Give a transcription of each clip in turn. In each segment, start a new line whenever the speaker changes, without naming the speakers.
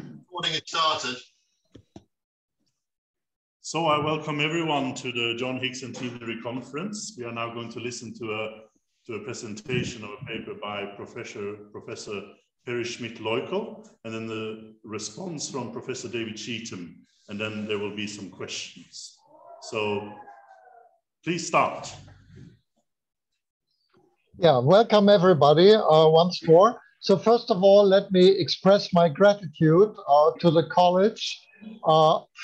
Recording it started.
So I welcome everyone to the John Hick Centenary Conference. We are now going to listen to a presentation of a paper by Professor Schmidt-Leukel, and then the response from Professor David Cheetham, and then there will be some questions. So please start.
Yeah, welcome everybody once more. So first of all, let me express my gratitude to the college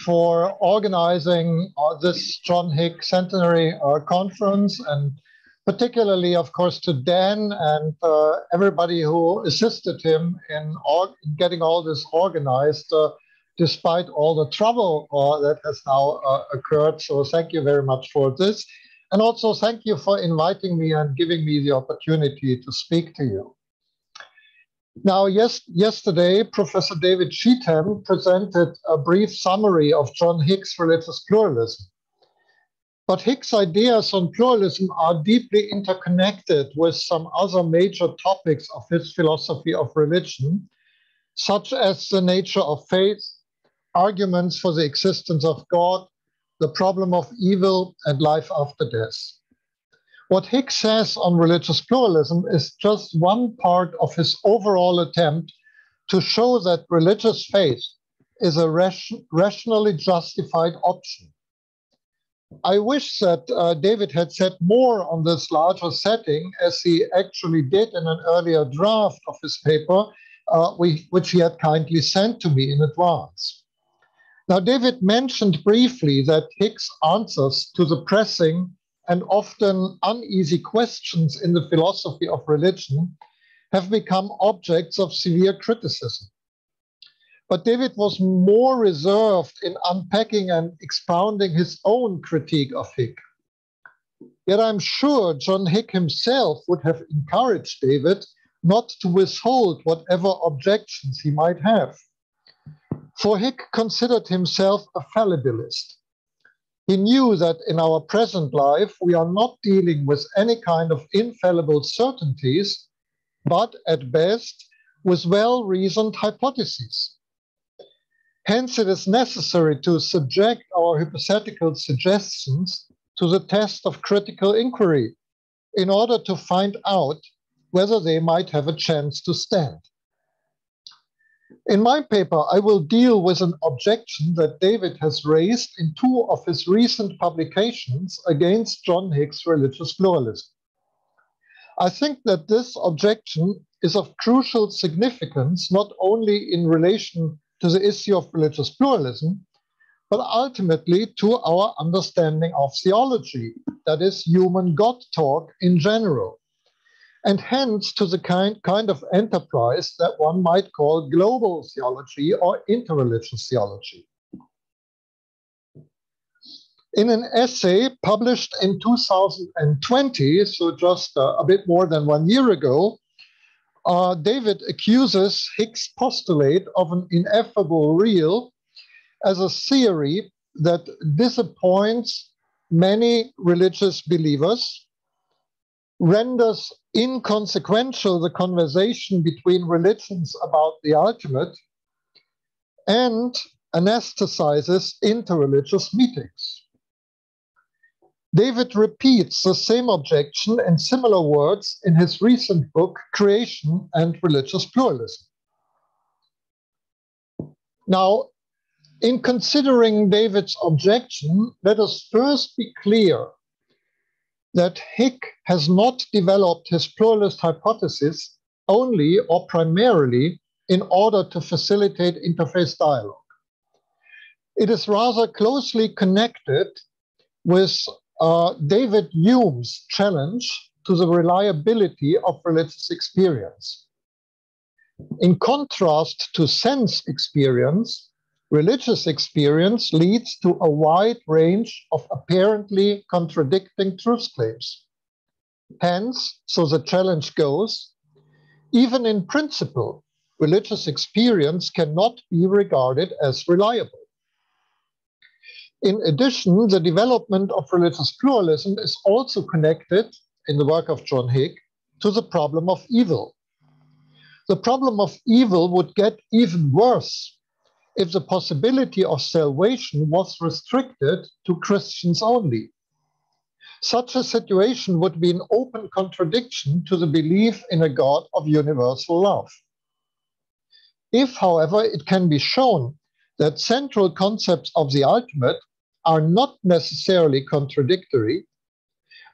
for organizing this John Hick Centenary Conference, and particularly, of course, to Dan and everybody who assisted him in getting all this organized, despite all the trouble that has now occurred. So thank you very much for this. And also thank you for inviting me and giving me the opportunity to speak to you. Now, yesterday, Professor David Cheetham presented a brief summary of John Hick's religious pluralism. But Hick's ideas on pluralism are deeply interconnected with some other major topics of his philosophy of religion, such as the nature of faith, arguments for the existence of God, the problem of evil, and life after death. What Hick says on religious pluralism is just one part of his overall attempt to show that religious faith is a rationally justified option. I wish that David had said more on this larger setting, as he actually did in an earlier draft of his paper, which he had kindly sent to me in advance. Now, David mentioned briefly that Hick's answers to the pressing and often uneasy questions in the philosophy of religion have become objects of severe criticism. But David was more reserved in unpacking and expounding his own critique of Hick. Yet I'm sure John Hick himself would have encouraged David not to withhold whatever objections he might have. For Hick considered himself a fallibilist. He knew that in our present life, we are not dealing with any kind of infallible certainties, but at best, with well-reasoned hypotheses. Hence, it is necessary to subject our hypothetical suggestions to the test of critical inquiry in order to find out whether they might have a chance to stand. In my paper, I will deal with an objection that David has raised in two of his recent publications against John Hick's religious pluralism. I think that this objection is of crucial significance, not only in relation to the issue of religious pluralism, but ultimately to our understanding of theology, that is, human God talk in general, and hence to the kind of enterprise that one might call global theology or interreligious theology. In an essay published in 2020, so just a bit more than 1 year ago, David accuses Hick's postulate of an ineffable real as a theory that disappoints many religious believers, renders inconsequential the conversation between religions about the ultimate, and anesthetizes interreligious meetings. David repeats the same objection in similar words in his recent book, Creation and Religious Pluralism. Now, in considering David's objection, let us first be clear that Hick has not developed his pluralist hypothesis only or primarily in order to facilitate interfaith dialogue. It is rather closely connected with David Hume's challenge to the reliability of religious experience. In contrast to sense experience, religious experience leads to a wide range of apparently contradicting truth claims. Hence, so the challenge goes, even in principle, religious experience cannot be regarded as reliable. In addition, the development of religious pluralism is also connected, in the work of John Hick, to the problem of evil. The problem of evil would get even worse if the possibility of salvation was restricted to Christians only. Such a situation would be an open contradiction to the belief in a God of universal love. If, however, it can be shown that central concepts of the ultimate are not necessarily contradictory,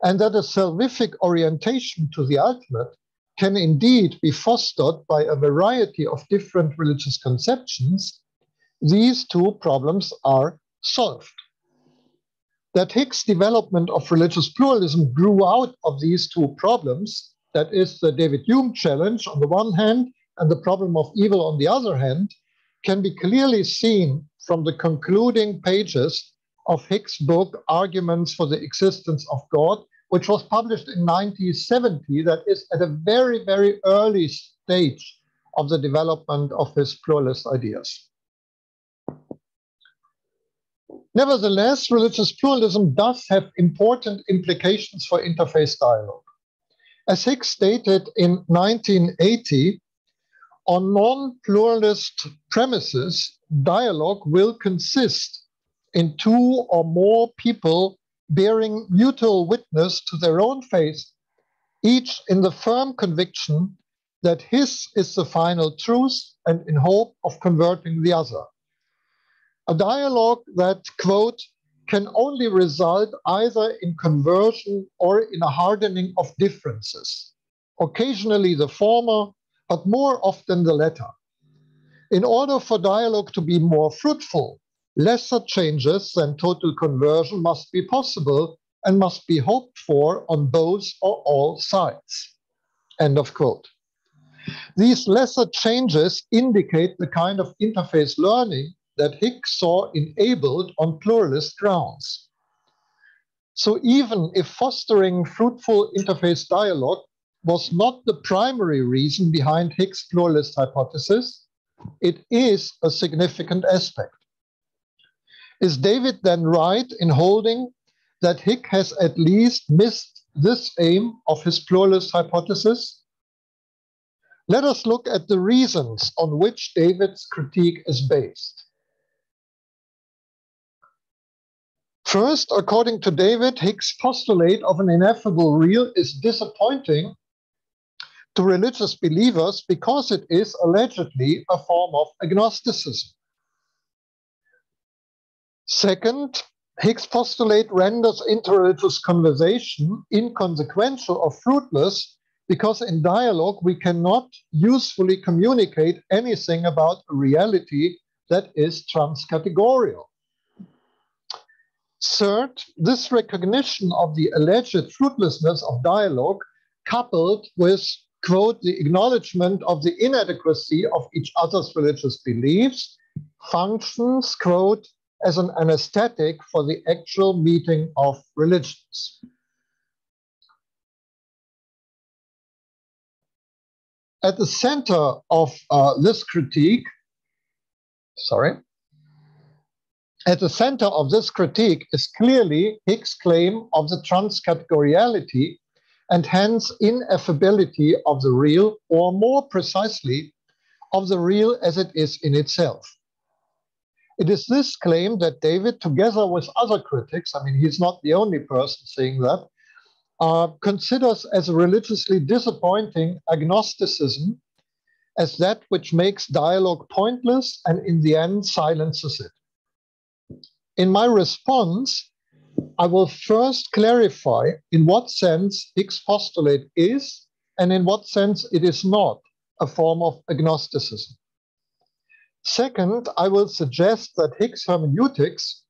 and that a salvific orientation to the ultimate can indeed be fostered by a variety of different religious conceptions, these two problems are solved. That Hick's development of religious pluralism grew out of these two problems, that is the David Hume challenge on the one hand and the problem of evil on the other hand, can be clearly seen from the concluding pages of Hick's book, Arguments for the Existence of God, which was published in 1970, that is at a very, very early stage of the development of his pluralist ideas. Nevertheless, religious pluralism does have important implications for interfaith dialogue. As Hick stated in 1980, on non-pluralist premises, dialogue will consist in two or more people bearing mutual witness to their own faith, each in the firm conviction that his is the final truth and in hope of converting the other. A dialogue that, quote, can only result either in conversion or in a hardening of differences, occasionally the former, but more often the latter. In order for dialogue to be more fruitful, lesser changes than total conversion must be possible and must be hoped for on both or all sides. End of quote. These lesser changes indicate the kind of interfaith learning that Hick saw enabled on pluralist grounds. So even if fostering fruitful interfaith dialogue was not the primary reason behind Hick's pluralist hypothesis, it is a significant aspect. Is David then right in holding that Hick has at least missed this aim of his pluralist hypothesis? Let us look at the reasons on which David's critique is based. First, according to David, Hick's postulate of an ineffable real is disappointing to religious believers because it is allegedly a form of agnosticism. Second, Hick's postulate renders interreligious conversation inconsequential or fruitless because in dialogue we cannot usefully communicate anything about a reality that is transcategorial. Third, this recognition of the alleged fruitlessness of dialogue, coupled with, quote, the acknowledgement of the inadequacy of each other's religious beliefs, functions, quote, as an anesthetic for the actual meeting of religions. At the center of this critique, at the center of this critique is clearly Hick's claim of the transcategoriality and hence ineffability of the real, or more precisely, of the real as it is in itself. It is this claim that David, together with other critics, I mean, he's not the only person saying that, considers as a religiously disappointing agnosticism as that which makes dialogue pointless and in the end silences it. In my response, I will first clarify in what sense Hick's postulate is and in what sense it is not a form of agnosticism. Second, I will suggest that Hick's hermeneutics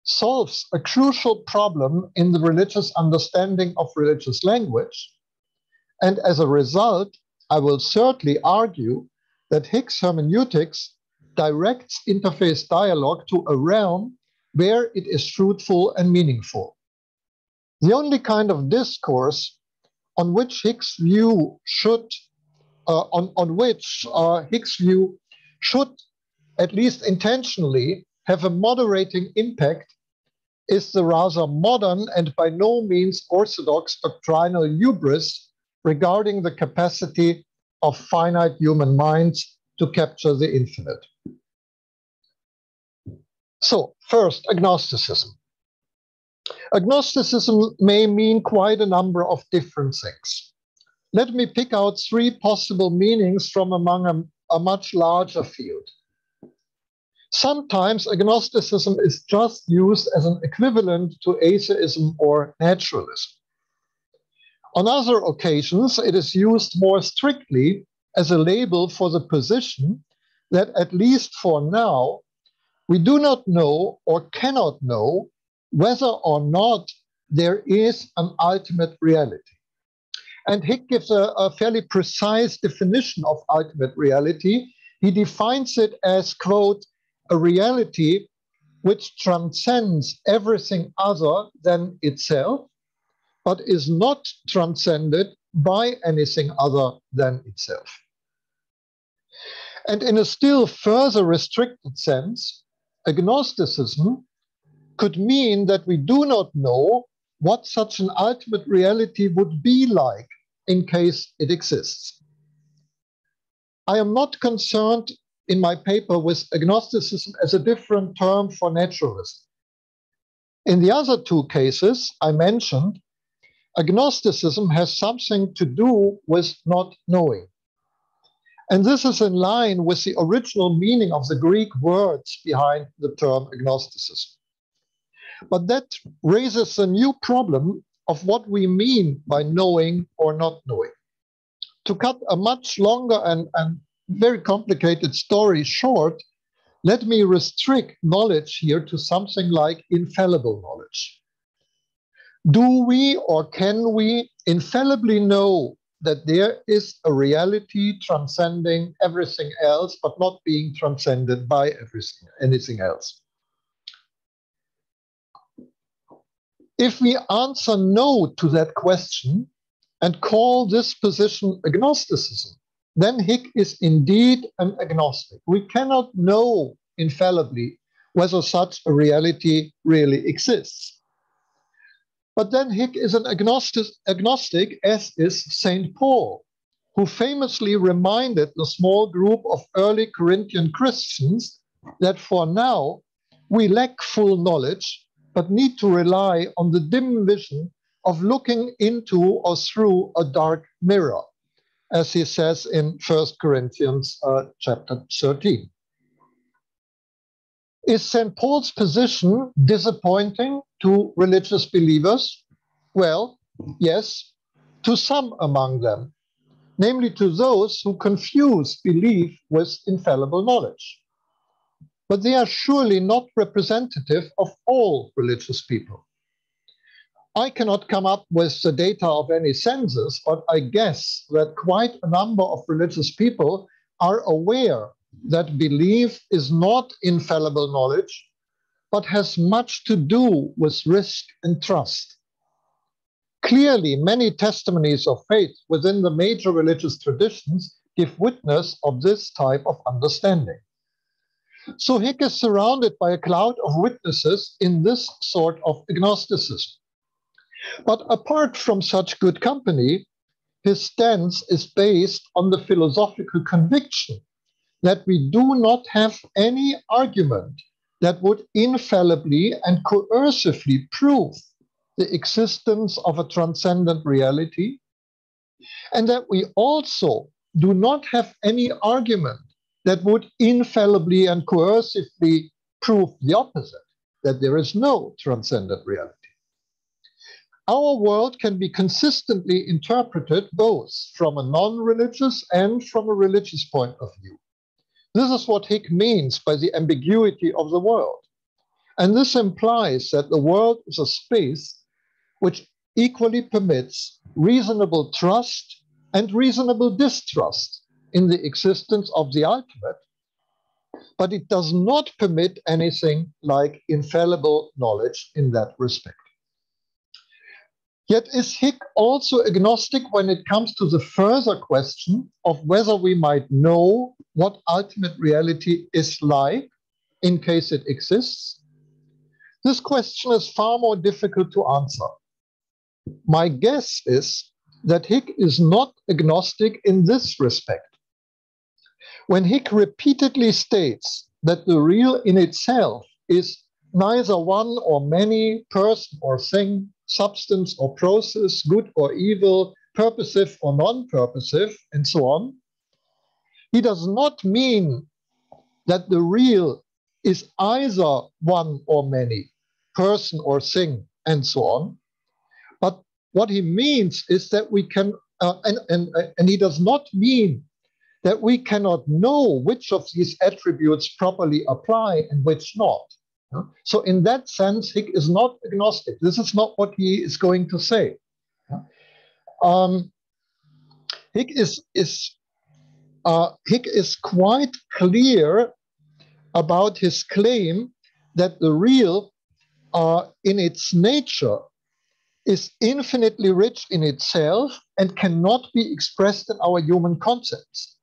solves a crucial problem in the religious understanding of religious language, and as a result, I will certainly argue that Hick's hermeneutics directs interfaith dialogue to a realm where it is fruitful and meaningful. The only kind of discourse on which Hick's view should, at least intentionally, have a moderating impact is the rather modern and by no means orthodox doctrinal hubris regarding the capacity of finite human minds to capture the infinite. So, first, agnosticism. Agnosticism may mean quite a number of different things. Let me pick out three possible meanings from among a much larger field. Sometimes agnosticism is just used as an equivalent to atheism or naturalism. On other occasions, it is used more strictly as a label for the position that, at least for now, we do not know or cannot know whether or not there is an ultimate reality. And Hick gives a fairly precise definition of ultimate reality. He defines it as, quote, a reality which transcends everything other than itself, but is not transcended by anything other than itself. And in a still further restricted sense, agnosticism could mean that we do not know what such an ultimate reality would be like in case it exists. I am not concerned in my paper with agnosticism as a different term for naturalism. In the other two cases I mentioned, agnosticism has something to do with not knowing. And this is in line with the original meaning of the Greek words behind the term agnosticism. But that raises a new problem of what we mean by knowing or not knowing. To cut a much longer and very complicated story short, let me restrict knowledge here to something like infallible knowledge. Do we or can we infallibly know that there is a reality transcending everything else, but not being transcended by anything else? If we answer no to that question and call this position agnosticism, then Hick is indeed an agnostic. We cannot know infallibly whether such a reality really exists. But then Hick is an agnostic, as is St. Paul, who famously reminded the small group of early Corinthian Christians that for now we lack full knowledge, but need to rely on the dim vision of looking into or through a dark mirror, as he says in 1 Corinthians chapter 13. Is St. Paul's position disappointing to religious believers? Well, yes, to some among them, namely to those who confuse belief with infallible knowledge. But they are surely not representative of all religious people. I cannot come up with the data of any census, but I guess that quite a number of religious people are aware that belief is not infallible knowledge, but has much to do with risk and trust. Clearly, many testimonies of faith within the major religious traditions give witness of this type of understanding. So Hick is surrounded by a cloud of witnesses in this sort of agnosticism. But apart from such good company, his stance is based on the philosophical conviction that we do not have any argument that would infallibly and coercively prove the existence of a transcendent reality, and that we also do not have any argument that would infallibly and coercively prove the opposite, that there is no transcendent reality. Our world can be consistently interpreted both from a non-religious and from a religious point of view. This is what Hick means by the ambiguity of the world. And this implies that the world is a space which equally permits reasonable trust and reasonable distrust in the existence of the ultimate, but it does not permit anything like infallible knowledge in that respect. Yet is Hick also agnostic when it comes to the further question of whether we might know what ultimate reality is like in case it exists? This question is far more difficult to answer. My guess is that Hick is not agnostic in this respect. When Hick repeatedly states that the real in itself is neither one or many, person or thing, substance or process, good or evil, purposive or non-purposive, and so on, he does not mean that the real is either one or many, person or thing, and so on. But what he means is that we can, and he does not mean that we cannot know which of these attributes properly apply and which not. So in that sense, Hick is not agnostic. This is not what he is going to say. Hick is quite clear about his claim that the real in its nature is infinitely rich in itself and cannot be expressed in our human concepts.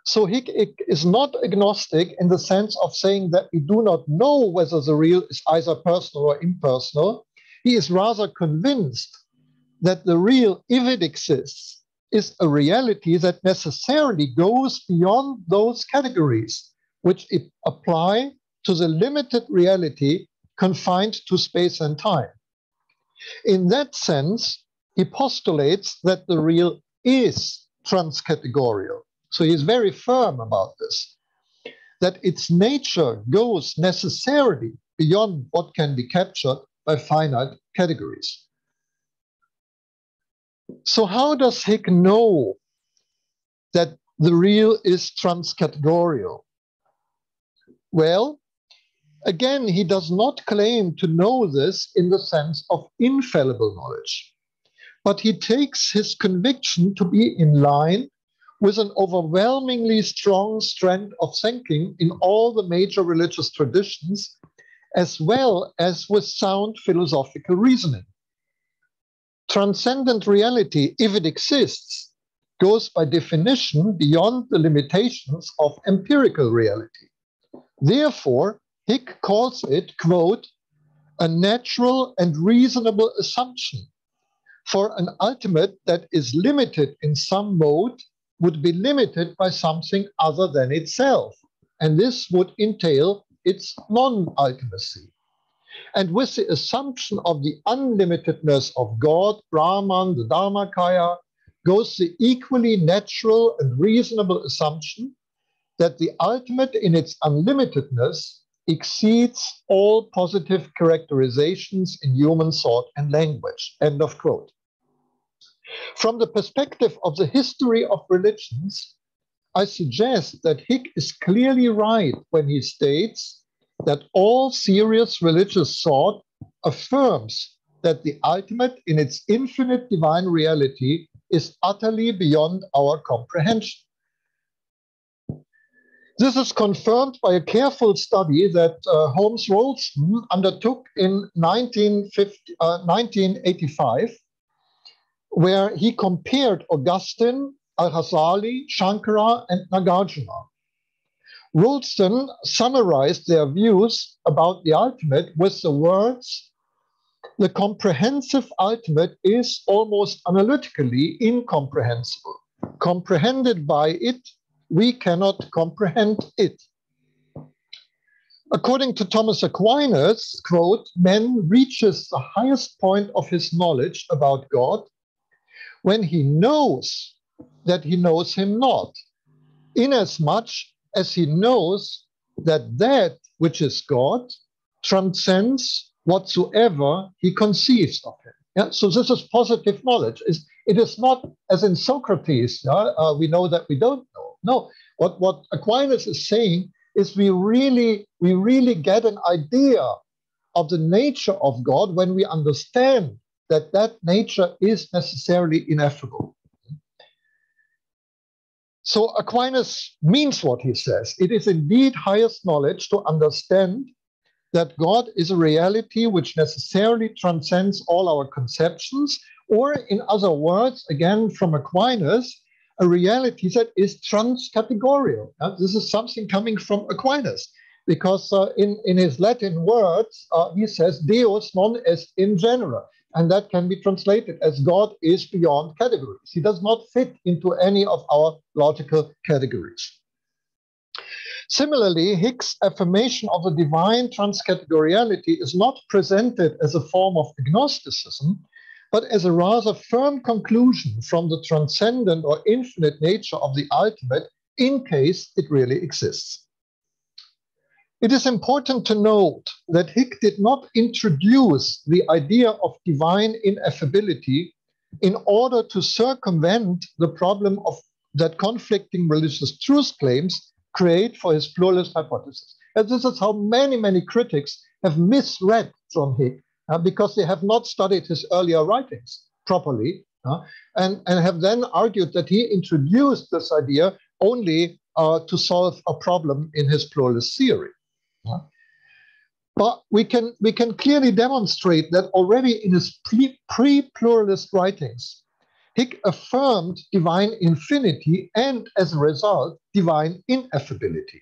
So Hick is not agnostic in the sense of saying that we do not know whether the real is either personal or impersonal. He is rather convinced that the real, if it exists, is a reality that necessarily goes beyond those categories which apply to the limited reality confined to space and time. In that sense, he postulates that the real is transcategorial. So he is very firm about this, that its nature goes necessarily beyond what can be captured by finite categories. So how does Hick know that the real is transcategorial? Well, again, he does not claim to know this in the sense of infallible knowledge, but he takes his conviction to be in line with an overwhelmingly strong strand of thinking in all the major religious traditions, as well as with sound philosophical reasoning. Transcendent reality, if it exists, goes by definition beyond the limitations of empirical reality. Therefore, Hick calls it, quote, a natural and reasonable assumption for an ultimate that is limited in some mode would be limited by something other than itself, and this would entail its non-ultimacy. And with the assumption of the unlimitedness of God, Brahman, the Dharmakaya, goes the equally natural and reasonable assumption that the ultimate in its unlimitedness exceeds all positive characterizations in human thought and language, end of quote. From the perspective of the history of religions, I suggest that Hick is clearly right when he states that all serious religious thought affirms that the ultimate in its infinite divine reality is utterly beyond our comprehension. This is confirmed by a careful study that Holmes Rolston undertook in 1985, where he compared Augustine, Al-Ghazali, Shankara, and Nagarjuna. Rolston summarized their views about the ultimate with the words, "The comprehensive ultimate is almost analytically incomprehensible. Comprehended by it, we cannot comprehend it." According to Thomas Aquinas, quote, "Man reaches the highest point of his knowledge about God when he knows that he knows him not, inasmuch as he knows that that which is God transcends whatsoever he conceives of him." Yeah? So this is positive knowledge. It is not as in Socrates, we know that we don't know. No, what Aquinas is saying is we really get an idea of the nature of God when we understand that that nature is necessarily ineffable. So Aquinas means what he says. It is indeed highest knowledge to understand that God is a reality which necessarily transcends all our conceptions, or in other words, again from Aquinas, a reality that is transcategorial. This is something coming from Aquinas, because in his Latin words, he says, Deus non est in genera. and that can be translated as God is beyond categories. He does not fit into any of our logical categories. Similarly, Hick's affirmation of a divine transcategoriality is not presented as a form of agnosticism, but as a rather firm conclusion from the transcendent or infinite nature of the ultimate, in case it really exists. It is important to note that Hick did not introduce the idea of divine ineffability in order to circumvent the problem of that conflicting religious truth claims create for his pluralist hypothesis. And this is how many critics have misread John Hick because they have not studied his earlier writings properly and have then argued that he introduced this idea only to solve a problem in his pluralist theory. But we can clearly demonstrate that already in his pre-pluralist writings, Hick affirmed divine infinity and, as a result, divine ineffability.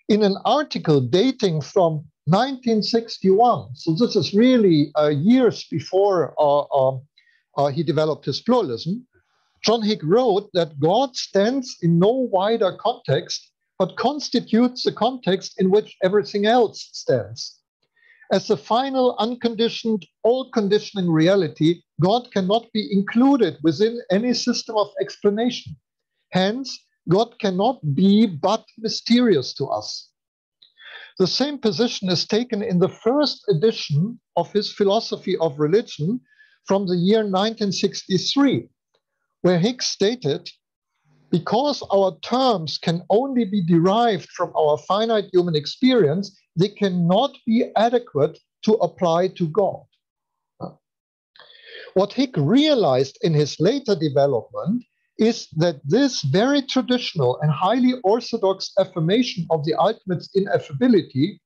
In an article dating from 1961, so this is really years before he developed his pluralism, John Hick wrote that God stands in no wider context, but constitutes the context in which everything else stands. As the final, unconditioned, all-conditioning reality, God cannot be included within any system of explanation. Hence, God cannot be but mysterious to us. The same position is taken in the first edition of his Philosophy of Religion from the year 1963, where Hick stated, because our terms can only be derived from our finite human experience, they cannot be adequate to apply to God. What Hick realized in his later development is that this very traditional and highly orthodox affirmation of the ultimate's ineffability,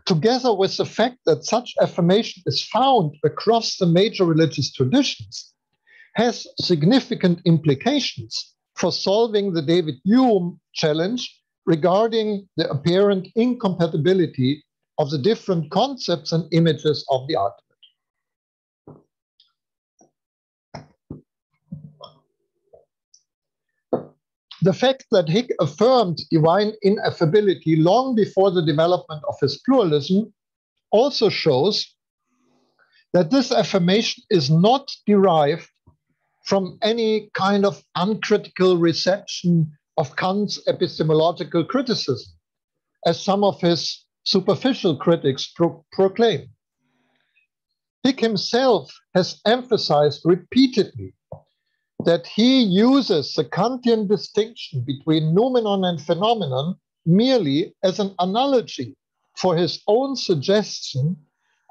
together with the fact that such affirmation is found across the major religious traditions, has significant implications for solving the David Hume challenge regarding the apparent incompatibility of the different concepts and images of the ultimate. The fact that Hick affirmed divine ineffability long before the development of his pluralism also shows that this affirmation is not derived from any kind of uncritical reception of Kant's epistemological criticism, as some of his superficial critics proclaim. Hick himself has emphasized repeatedly that he uses the Kantian distinction between noumenon and phenomenon merely as an analogy for his own suggestion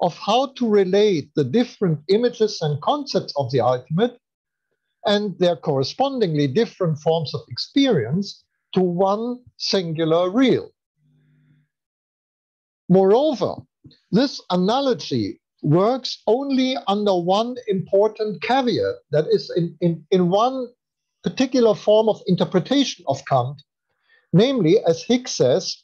of how to relate the different images and concepts of the ultimate and their correspondingly different forms of experience to one singular real. Moreover, this analogy works only under one important caveat, that is in one particular form of interpretation of Kant, namely, as Hick says,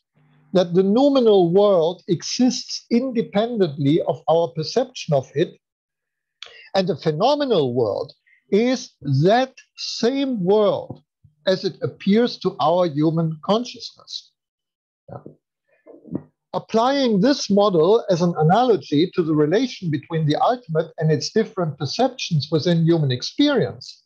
that the noumenal world exists independently of our perception of it, and the phenomenal world is that same world as it appears to our human consciousness. Applying this model as an analogy to the relation between the ultimate and its different perceptions within human experience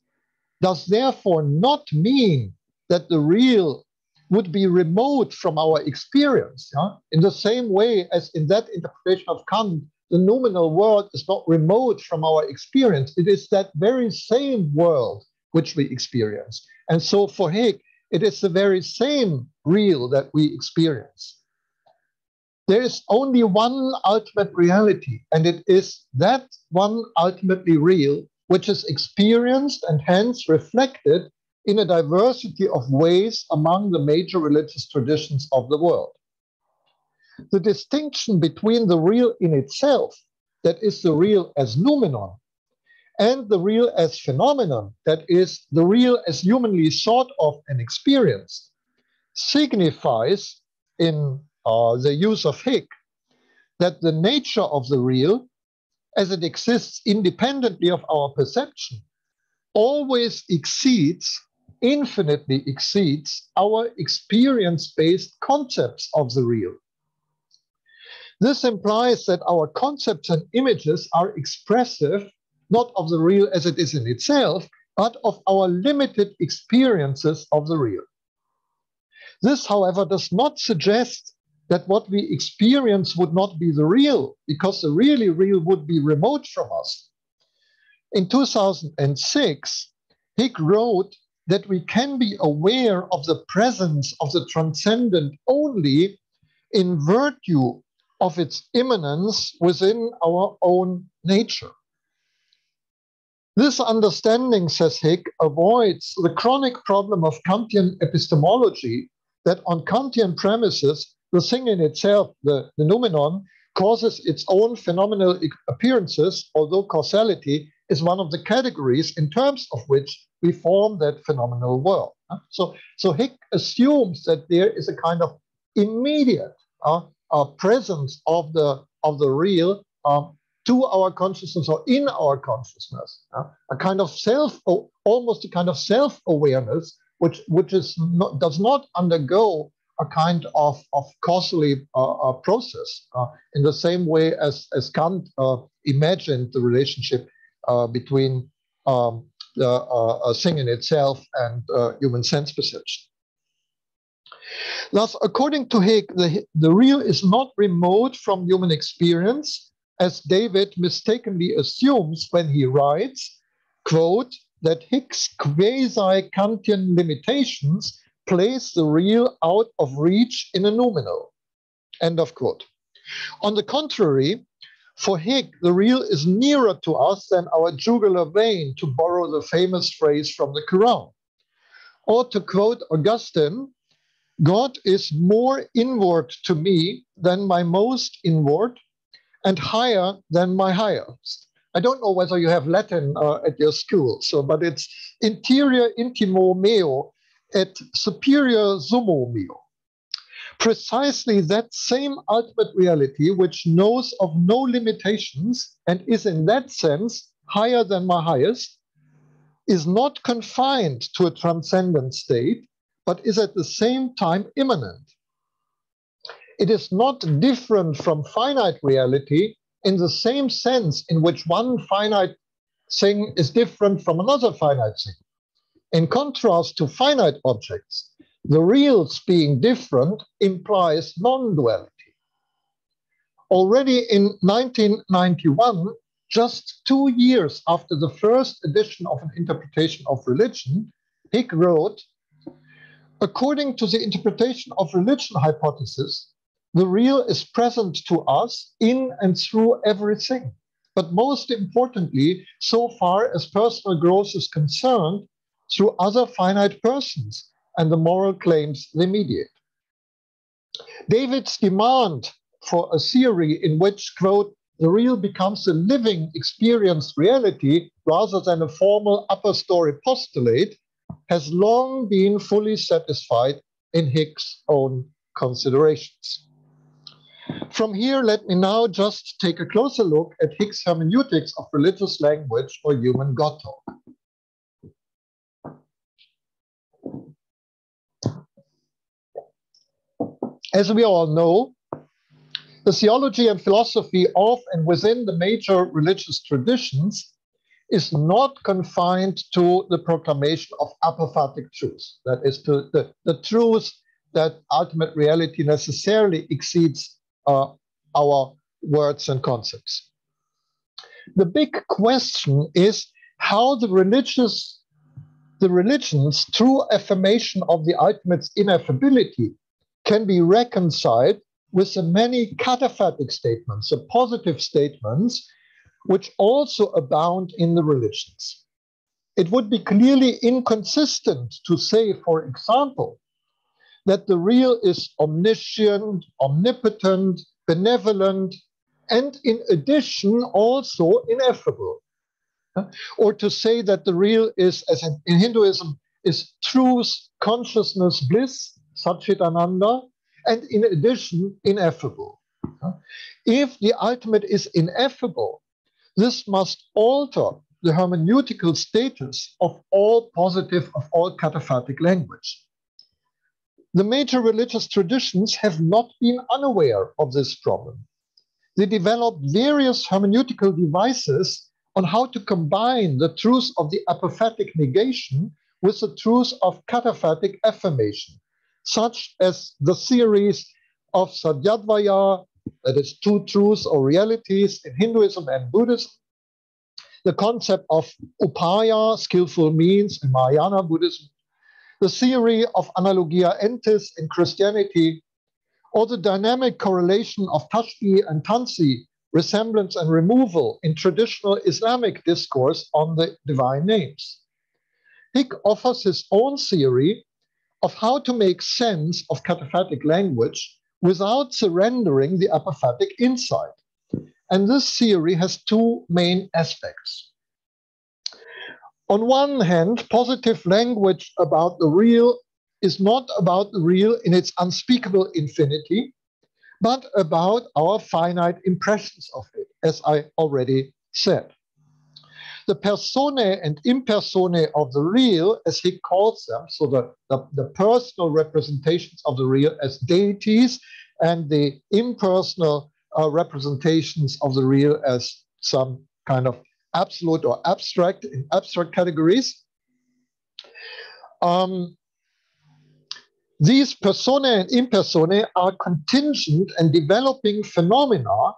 does therefore not mean that the real would be remote from our experience. In the same way as in that interpretation of Kant, the noumenal world is not remote from our experience. It is that very same world which we experience. And so for Hick, it is the very same real that we experience. There is only one ultimate reality, and it is that one ultimately real, which is experienced and hence reflected in a diversity of ways among the major religious traditions of the world. The distinction between the real in itself, that is the real as noumenon, and the real as phenomenon, that is the real as humanly thought of and experienced, signifies in the use of Hick that the nature of the real as it exists independently of our perception, always exceeds, infinitely exceeds, our experience-based concepts of the real. This implies that our concepts and images are expressive not of the real as it is in itself, but of our limited experiences of the real. This, however, does not suggest that what we experience would not be the real, because the really real would be remote from us. In 2006, Hick wrote that we can be aware of the presence of the transcendent only in virtue of its immanence within our own nature. This understanding, says Hick, avoids the chronic problem of Kantian epistemology that on Kantian premises, the thing in itself, the noumenon, causes its own phenomenal appearances, although causality is one of the categories in terms of which we form that phenomenal world. So Hick assumes that there is a kind of immediate presence of the real to our consciousness or in our consciousness, a kind of almost a kind of self-awareness, which is does not undergo a kind of causally process in the same way as Kant imagined the relationship between a thing in itself and human sense perception. Thus, according to Hick, the real is not remote from human experience, as David mistakenly assumes when he writes, quote, that Hick's quasi-Kantian limitations place the real out of reach in a noumenal, end of quote. On the contrary, for Hick, the real is nearer to us than our jugular vein, to borrow the famous phrase from the Quran. Or to quote Augustine, God is more inward to me than my most inward, and higher than my highest. I don't know whether you have Latin at your school, but it's interior intimo meo et superior summo meo. Precisely that same ultimate reality, which knows of no limitations and is in that sense higher than my highest, is not confined to a transcendent state, but is at the same time immanent. It is not different from finite reality in the same sense in which one finite thing is different from another finite thing. In contrast to finite objects, the reals being different implies non-duality. Already in 1991, just 2 years after the first edition of an interpretation of religion, Hick wrote, according to the interpretation of religion hypothesis, the real is present to us in and through everything. But most importantly, so far as personal growth is concerned, through other finite persons and the moral claims they mediate. David's demand for a theory in which, quote, the real becomes a living, experienced reality rather than a formal upper story postulate has long been fully satisfied in Hick's own considerations. From here, let me now just take a closer look at Hick's hermeneutics of religious language or human God talk. As we all know, the theology and philosophy of and within the major religious traditions is not confined to the proclamation of apophatic truth, that is, to the truth that ultimate reality necessarily exceeds our words and concepts. The big question is how the religion's true affirmation of the ultimate's ineffability can be reconciled with the many cataphatic statements, the positive statements, which also abound in the religions. It would be clearly inconsistent to say, for example, that the real is omniscient, omnipotent, benevolent, and in addition also ineffable. Or to say that the real is, as in Hinduism, is truth, consciousness, bliss, Satchitananda, and in addition ineffable. If the ultimate is ineffable, This must alter the hermeneutical status of all cataphatic language. The major religious traditions have not been unaware of this problem. They developed various hermeneutical devices on how to combine the truth of the apophatic negation with the truth of cataphatic affirmation, such as the theories of Sadyadvaya, that is two truths or realities in Hinduism and Buddhism, the concept of upaya, skillful means in Mahayana Buddhism, the theory of analogia entis in Christianity, or the dynamic correlation of tashbih and tansi, resemblance and removal in traditional Islamic discourse on the divine names. Hick offers his own theory of how to make sense of cataphatic language without surrendering the apophatic insight. And this theory has two main aspects. On one hand, positive language about the real is not about the real in its unspeakable infinity, but about our finite impressions of it, as I already said. The personae and impersonae of the real, as he calls them, so the personal representations of the real as deities, and the impersonal representations of the real as some kind of absolute or abstract, in abstract categories. These personae and impersonae are contingent and developing phenomena,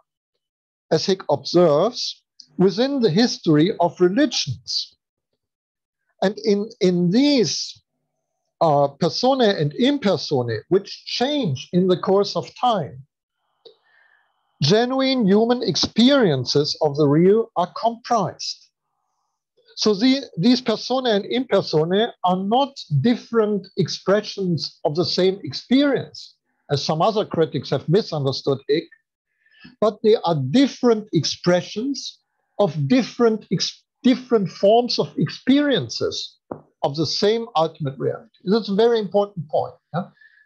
as Hick observes, within the history of religions. And in these personae and impersonae, which change in the course of time, genuine human experiences of the real are comprised. So these personae and impersonae are not different expressions of the same experience, as some other critics have misunderstood Hick, but they are different expressions of different forms of experiences of the same ultimate reality. That's a very important point. Yeah?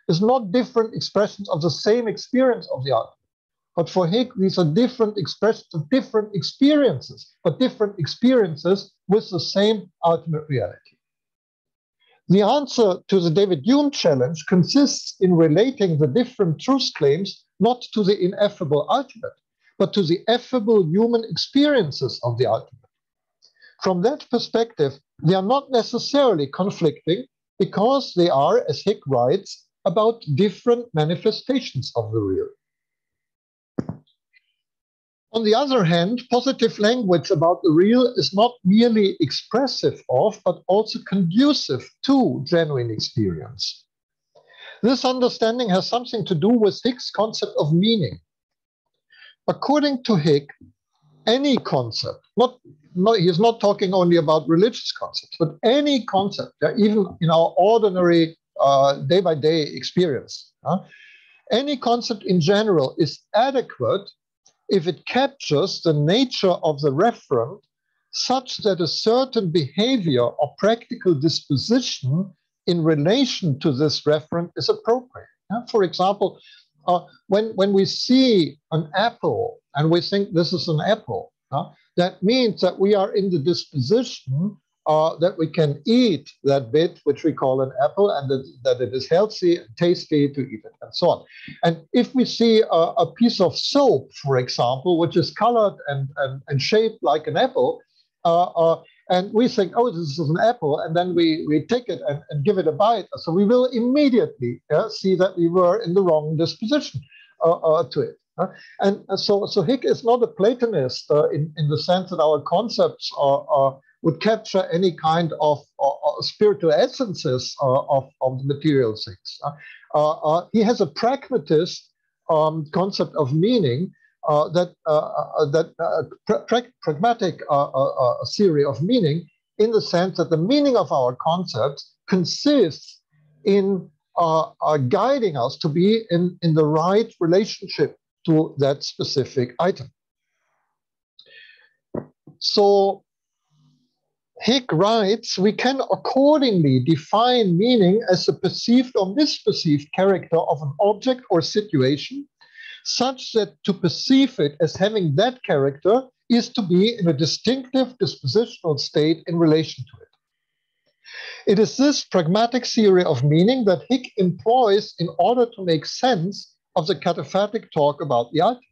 It's not different expressions of the same experience of the ultimate. But for Hick, these are different expressions of different experiences, but different experiences with the same ultimate reality. The answer to the David Hume challenge consists in relating the different truth claims not to the ineffable ultimate, but to the effable human experiences of the ultimate. From that perspective, they are not necessarily conflicting because they are, as Hick writes, about different manifestations of the real. On the other hand, positive language about the real is not merely expressive of, but also conducive to genuine experience. This understanding has something to do with Hick's concept of meaning. According to Hick, any concept, he's not talking only about religious concepts, but any concept, even in our ordinary day-by-day experience, any concept in general is adequate if it captures the nature of the referent such that a certain behavior or practical disposition in relation to this referent is appropriate. For example, when we see an apple and we think this is an apple, that means that we are in the disposition that we can eat that bit, which we call an apple, and that it is healthy and tasty to eat it, and so on. And if we see a piece of soap, for example, which is colored and shaped like an apple, and we think, oh, this is an apple, and then we take it and give it a bite, so we will immediately see that we were in the wrong disposition to it. And so Hick is not a Platonist in the sense that our concepts would capture any kind of spiritual essences of the material things. He has a pragmatist concept of meaning, pragmatic theory of meaning, in the sense that the meaning of our concepts consists in guiding us to be in the right relationship to that specific item. So Hick writes, we can accordingly define meaning as the perceived or misperceived character of an object or situation, such that to perceive it as having that character is to be in a distinctive dispositional state in relation to it. It is this pragmatic theory of meaning that Hick employs in order to make sense of the cataphatic talk about the ultimate.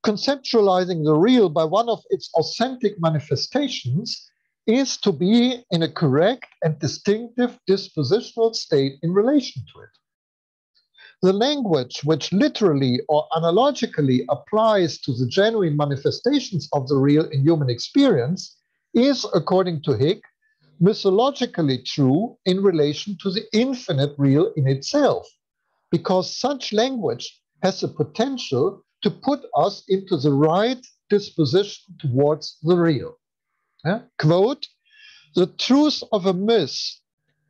Conceptualizing the real by one of its authentic manifestations is to be in a correct and distinctive dispositional state in relation to it. The language which literally or analogically applies to the genuine manifestations of the real in human experience is, according to Hick, mythologically true in relation to the infinite real in itself, because such language has the potential to put us into the right disposition towards the real. Quote, "The truth of a myth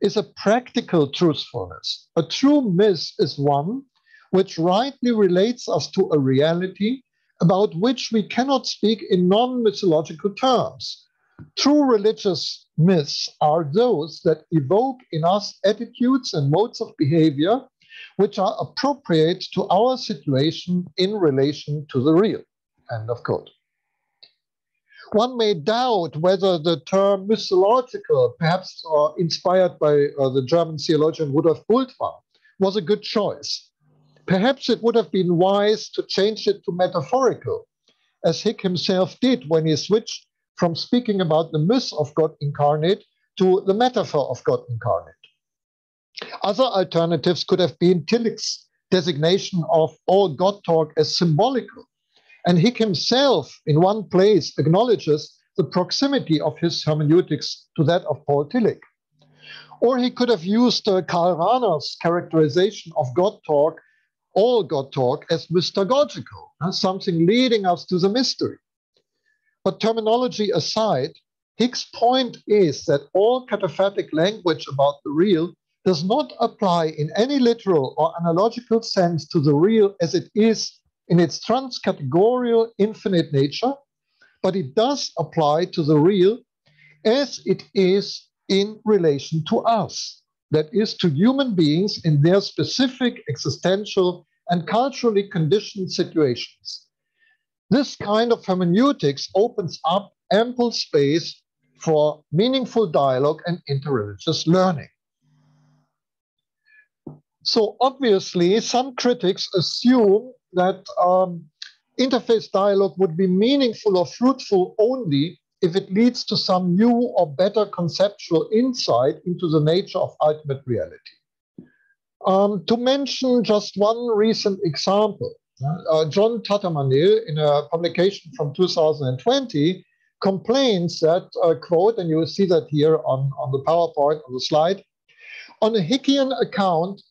is a practical truthfulness. A true myth is one which rightly relates us to a reality about which we cannot speak in non-mythological terms. True religious myths are those that evoke in us attitudes and modes of behavior which are appropriate to our situation in relation to the real." End of quote. One may doubt whether the term mythological, perhaps inspired by the German theologian Rudolf Bultmann, was a good choice. Perhaps it would have been wise to change it to metaphorical, as Hick himself did when he switched from speaking about the myth of God incarnate to the metaphor of God incarnate. Other alternatives could have been Tillich's designation of all God talk as symbolical, and Hick himself in one place acknowledges the proximity of his hermeneutics to that of Paul Tillich. Or he could have used Karl Rahner's characterization of God talk, all God talk, as mystagogical, something leading us to the mystery. But terminology aside, Hick's point is that all cataphatic language about the real does not apply in any literal or analogical sense to the real as it is in its transcategorial infinite nature, but it does apply to the real as it is in relation to us, that is, to human beings in their specific existential and culturally conditioned situations. This kind of hermeneutics opens up ample space for meaningful dialogue and interreligious learning. So obviously, some critics assume that interfaith dialogue would be meaningful or fruitful only if it leads to some new or better conceptual insight into the nature of ultimate reality. To mention just one recent example, John Tattamanil, in a publication from 2020, complains that, quote, and you will see that here on the PowerPoint on the slide, on a Hickian account,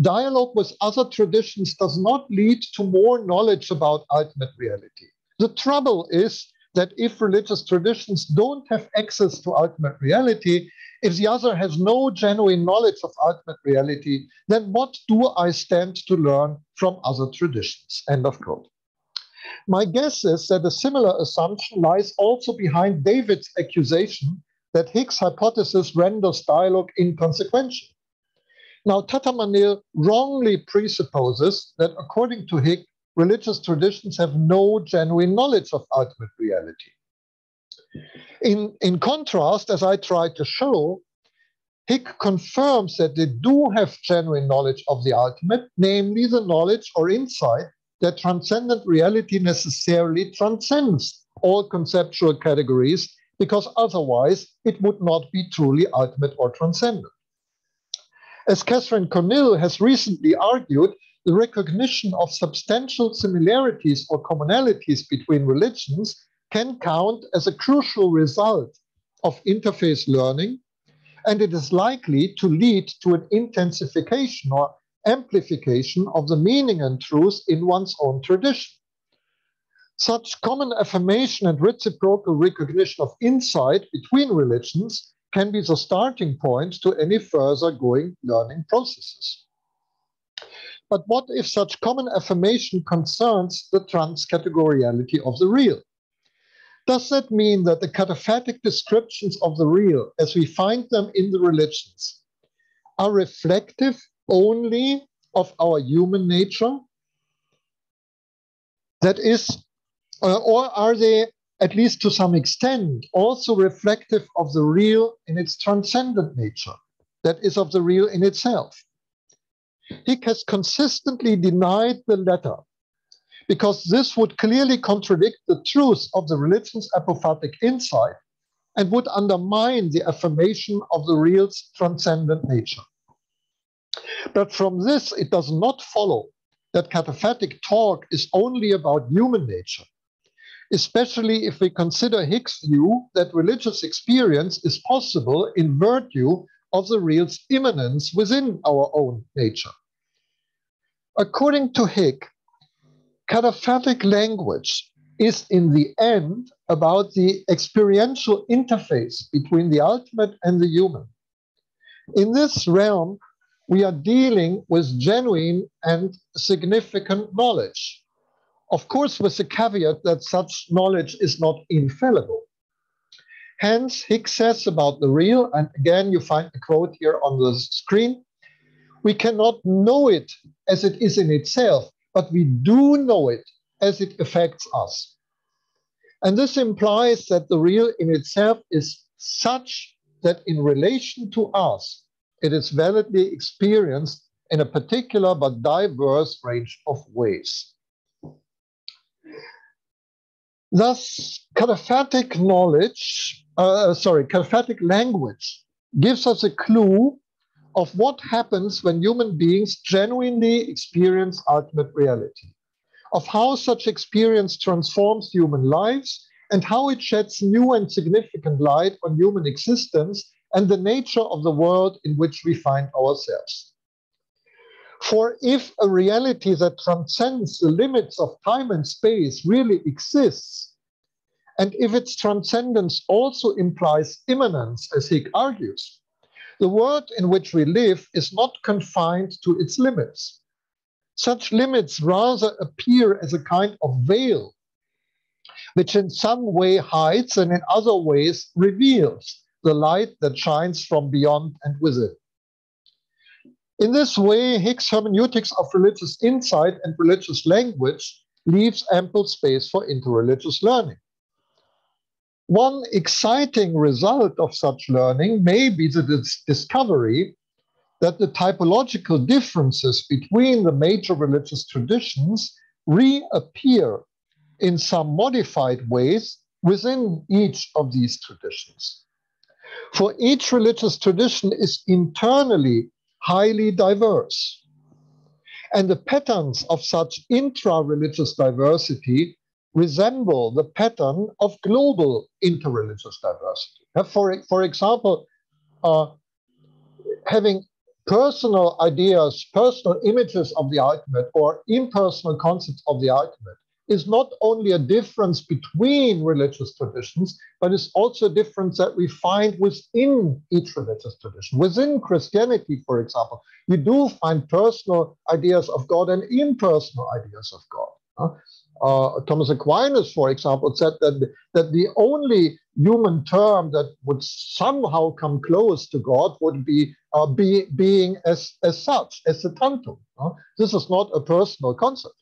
dialogue with other traditions does not lead to more knowledge about ultimate reality. The trouble is that if religious traditions don't have access to ultimate reality, if the other has no genuine knowledge of ultimate reality, then what do I stand to learn from other traditions? End of quote. My guess is that a similar assumption lies also behind David's accusation that Hick's hypothesis renders dialogue inconsequential. Now, Tattamanil wrongly presupposes that, according to Hick, religious traditions have no genuine knowledge of ultimate reality. In contrast, as I tried to show, Hick confirms that they do have genuine knowledge of the ultimate, namely the knowledge or insight that transcendent reality necessarily transcends all conceptual categories, because otherwise it would not be truly ultimate or transcendent. As Catherine Cornell has recently argued, the recognition of substantial similarities or commonalities between religions can count as a crucial result of interfaith learning, and it is likely to lead to an intensification or amplification of the meaning and truth in one's own tradition. Such common affirmation and reciprocal recognition of insight between religions can be the starting point to any further going learning processes. But what if such common affirmation concerns the transcategoriality of the real? Does that mean that the cataphatic descriptions of the real, as we find them in the religions, are reflective only of our human nature? That is, Or are they, at least to some extent, also reflective of the real in its transcendent nature, that is, of the real in itself? Hick has consistently denied the latter, because this would clearly contradict the truth of the religion's apophatic insight and would undermine the affirmation of the real's transcendent nature. But from this, it does not follow that cataphatic talk is only about human nature, especially if we consider Hick's view that religious experience is possible in virtue of the real's immanence within our own nature. According to Hick, cataphatic language is in the end about the experiential interface between the ultimate and the human. In this realm, we are dealing with genuine and significant knowledge. Of course, with the caveat that such knowledge is not infallible. Hence, Hick says about the real, and again, you find the quote here on the screen, we cannot know it as it is in itself, but we do know it as it affects us. And this implies that the real in itself is such that in relation to us, it is validly experienced in a particular but diverse range of ways. Thus, cataphatic language gives us a clue of what happens when human beings genuinely experience ultimate reality, of how such experience transforms human lives, and how it sheds new and significant light on human existence and the nature of the world in which we find ourselves. For if a reality that transcends the limits of time and space really exists, and if its transcendence also implies immanence, as Hick argues, the world in which we live is not confined to its limits. Such limits rather appear as a kind of veil, which in some way hides and in other ways reveals the light that shines from beyond and within. In this way, Hick's hermeneutics of religious insight and religious language leaves ample space for interreligious learning. One exciting result of such learning may be the discovery that the typological differences between the major religious traditions reappear in some modified ways within each of these traditions. For each religious tradition is internally highly diverse, and the patterns of such intra-religious diversity resemble the pattern of global interreligious diversity. For example, having personal ideas, personal images of the ultimate, or impersonal concepts of the ultimate is not only a difference between religious traditions, but it's also a difference that we find within each religious tradition. Within Christianity, for example, you do find personal ideas of God and impersonal ideas of God. Thomas Aquinas, for example, said that the only human term that would somehow come close to God would be being as such, as a tantum. This is not a personal concept.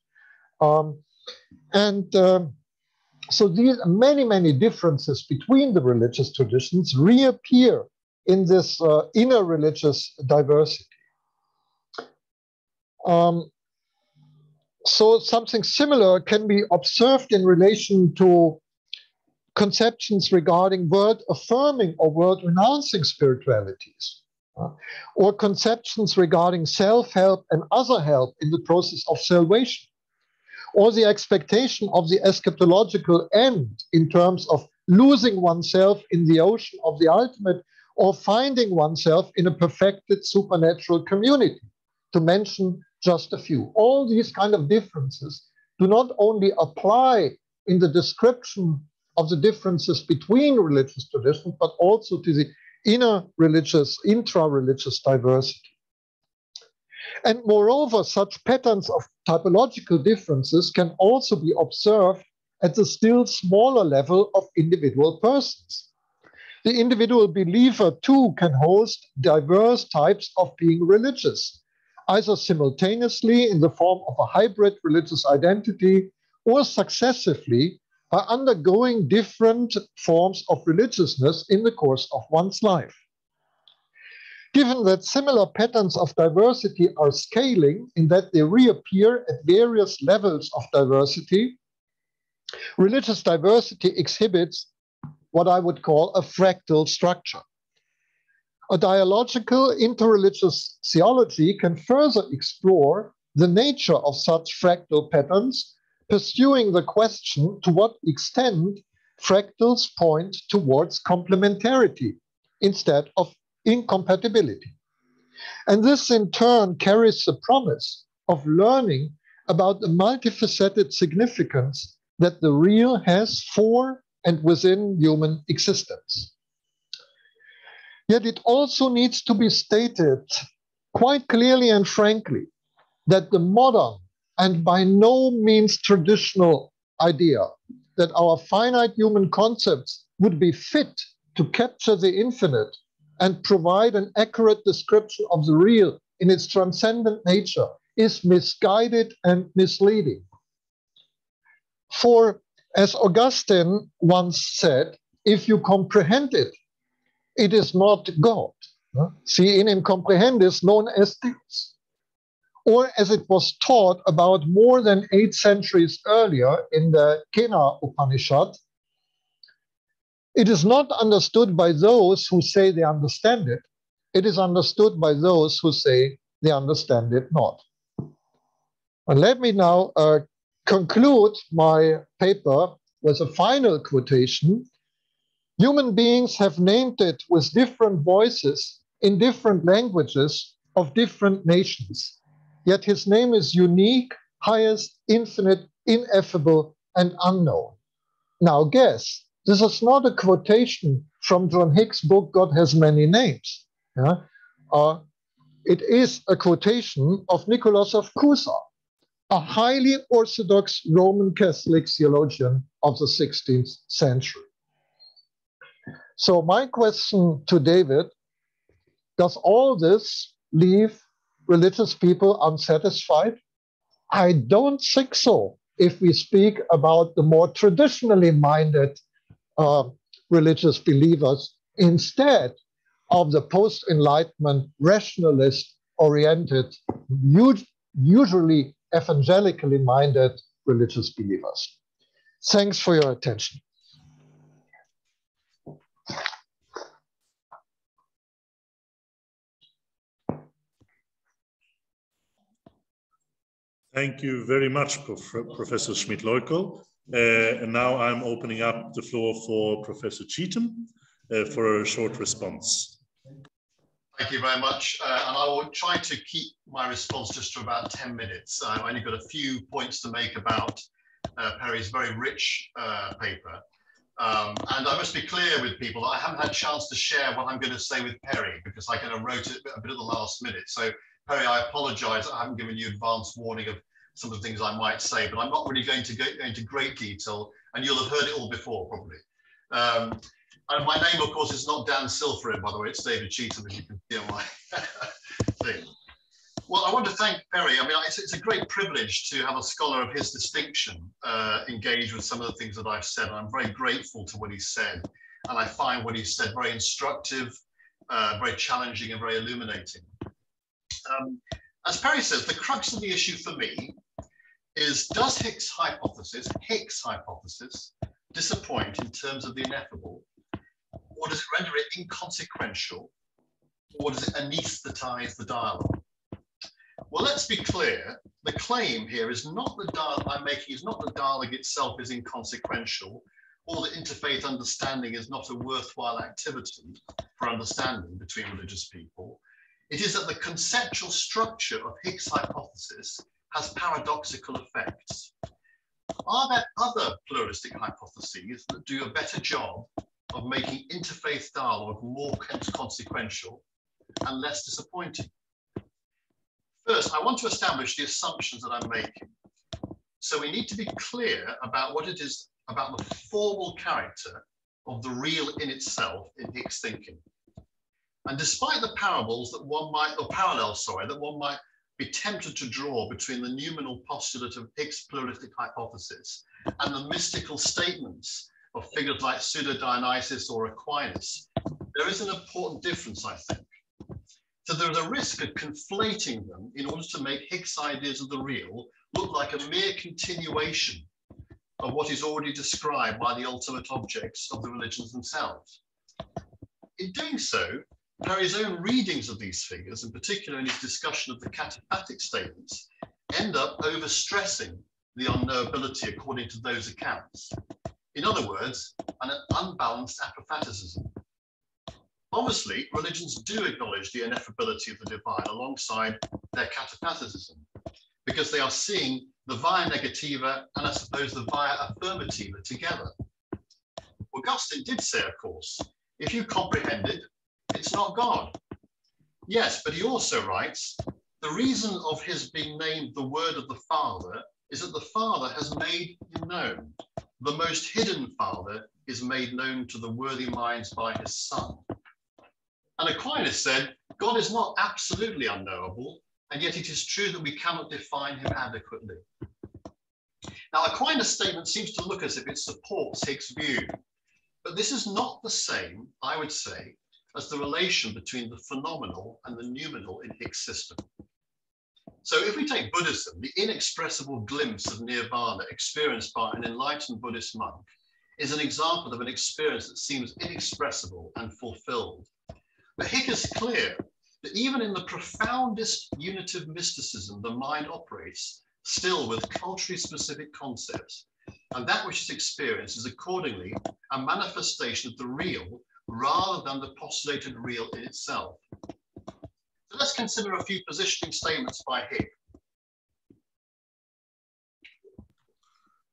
So these many differences between the religious traditions reappear in this inner religious diversity. So something similar can be observed in relation to conceptions regarding world-affirming or world-renouncing spiritualities, or conceptions regarding self-help and other help in the process of salvation, or the expectation of the eschatological end in terms of losing oneself in the ocean of the ultimate, or finding oneself in a perfected supernatural community, to mention just a few. All these kind of differences do not only apply in the description of the differences between religious traditions, but also to the intra-religious diversity. And moreover, such patterns of typological differences can also be observed at the still smaller level of individual persons. The individual believer, too, can host diverse types of being religious, either simultaneously in the form of a hybrid religious identity or successively are undergoing different forms of religiousness in the course of one's life. Given that similar patterns of diversity are scaling in that they reappear at various levels of diversity, religious diversity exhibits what I would call a fractal structure. A dialogical interreligious theology can further explore the nature of such fractal patterns, pursuing the question to what extent fractals point towards complementarity instead of incompatibility. And this in turn carries the promise of learning about the multifaceted significance that the real has for and within human existence. Yet it also needs to be stated quite clearly and frankly that the modern and by no means traditional idea that our finite human concepts would be fit to capture the infinite and provide an accurate description of the real in its transcendent nature is misguided and misleading. For, as Augustine once said, if you comprehend it, it is not God. Si in him comprehendis non est Deus. Or as it was taught about more than 8 centuries earlier in the Kena Upanishad, it is not understood by those who say they understand it. It is understood by those who say they understand it not. And let me now conclude my paper with a final quotation. Human beings have named it with different voices in different languages of different nations. Yet his name is unique, highest, infinite, ineffable, and unknown. Now guess, this is not a quotation from John Hick's book, God Has Many Names. It is a quotation of Nicholas of Cusa, a highly orthodox Roman Catholic theologian of the 16th century. So my question to David, does all this leave religious people unsatisfied? I don't think so, if we speak about the more traditionally minded religious believers instead of the post-Enlightenment rationalist-oriented, usually evangelically minded religious believers. Thanks for your attention.
Thank you very much, Professor Schmidt-Leukel. And now I'm opening up the floor for Professor Cheetham for a short response.
Thank you very much. And I will try to keep my response just to about 10 minutes. I've only got a few points to make about Perry's very rich paper. And I must be clear with people that I haven't had a chance to share what I'm going to say with Perry because I kind of wrote it a bit at the last minute. So Perry, I apologize. I haven't given you advance warning of some of the things I might say, but I'm not really going to go into great detail, and you'll have heard it all before, probably. And my name, of course, is not Dan Silfrin, by the way. It's David Cheetham, as you can see on my thing. Well, I want to thank Perry. I mean, it's a great privilege to have a scholar of his distinction engage with some of the things that I've said. And I'm very grateful to what he said. And I find what he said very instructive, very challenging, and very illuminating. As Perry says, the crux of the issue for me is, does Hick's hypothesis disappoint in terms of the ineffable, or does it render it inconsequential, or does it anesthetize the dialogue? Well, let's be clear. The claim here is not the dialogue I'm making is not the dialogue itself is inconsequential, or that interfaith understanding is not a worthwhile activity for understanding between religious people. It is that the conceptual structure of Hick's hypothesis has paradoxical effects. Are there other pluralistic hypotheses that do a better job of making interfaith dialogue more consequential and less disappointing? First, I want to establish the assumptions that I'm making. So we need to be clear about what it is about the formal character of the real in itself in Hick's thinking. And despite the parables that one might, or parallels, sorry, that one might be tempted to draw between the noumenal postulate of Hick's pluralistic hypothesis and the mystical statements of figures like Pseudo-Dionysius or Aquinas, there is an important difference, I think. So there is a risk of conflating them in order to make Hick's ideas of the real look like a mere continuation of what is already described by the ultimate objects of the religions themselves. In doing so, Perry's own readings of these figures, in particular in his discussion of the cataphatic statements, end up overstressing the unknowability according to those accounts. In other words, an unbalanced apophaticism. Obviously, religions do acknowledge the ineffability of the divine alongside their cataphaticism, because they are seeing the via negativa and I suppose the via affirmativa together. Augustine did say, of course, if you comprehend it, it's not God. Yes, but he also writes, the reason of his being named the word of the Father is that the Father has made him known. The most hidden Father is made known to the worthy minds by his Son. And Aquinas said, God is not absolutely unknowable, and yet it is true that we cannot define him adequately. Now, Aquinas' statement seems to look as if it supports Hick's view, but this is not the same, I would say, as the relation between the phenomenal and the noumenal in Hick's system. So if we take Buddhism, the inexpressible glimpse of nirvana experienced by an enlightened Buddhist monk is an example of an experience that seems inexpressible and fulfilled. But Hick is clear that even in the profoundest unitive mysticism, the mind operates still with culturally specific concepts, and that which is experienced is accordingly a manifestation of the real rather than the postulated real in itself. So let's consider a few positioning statements by Hick.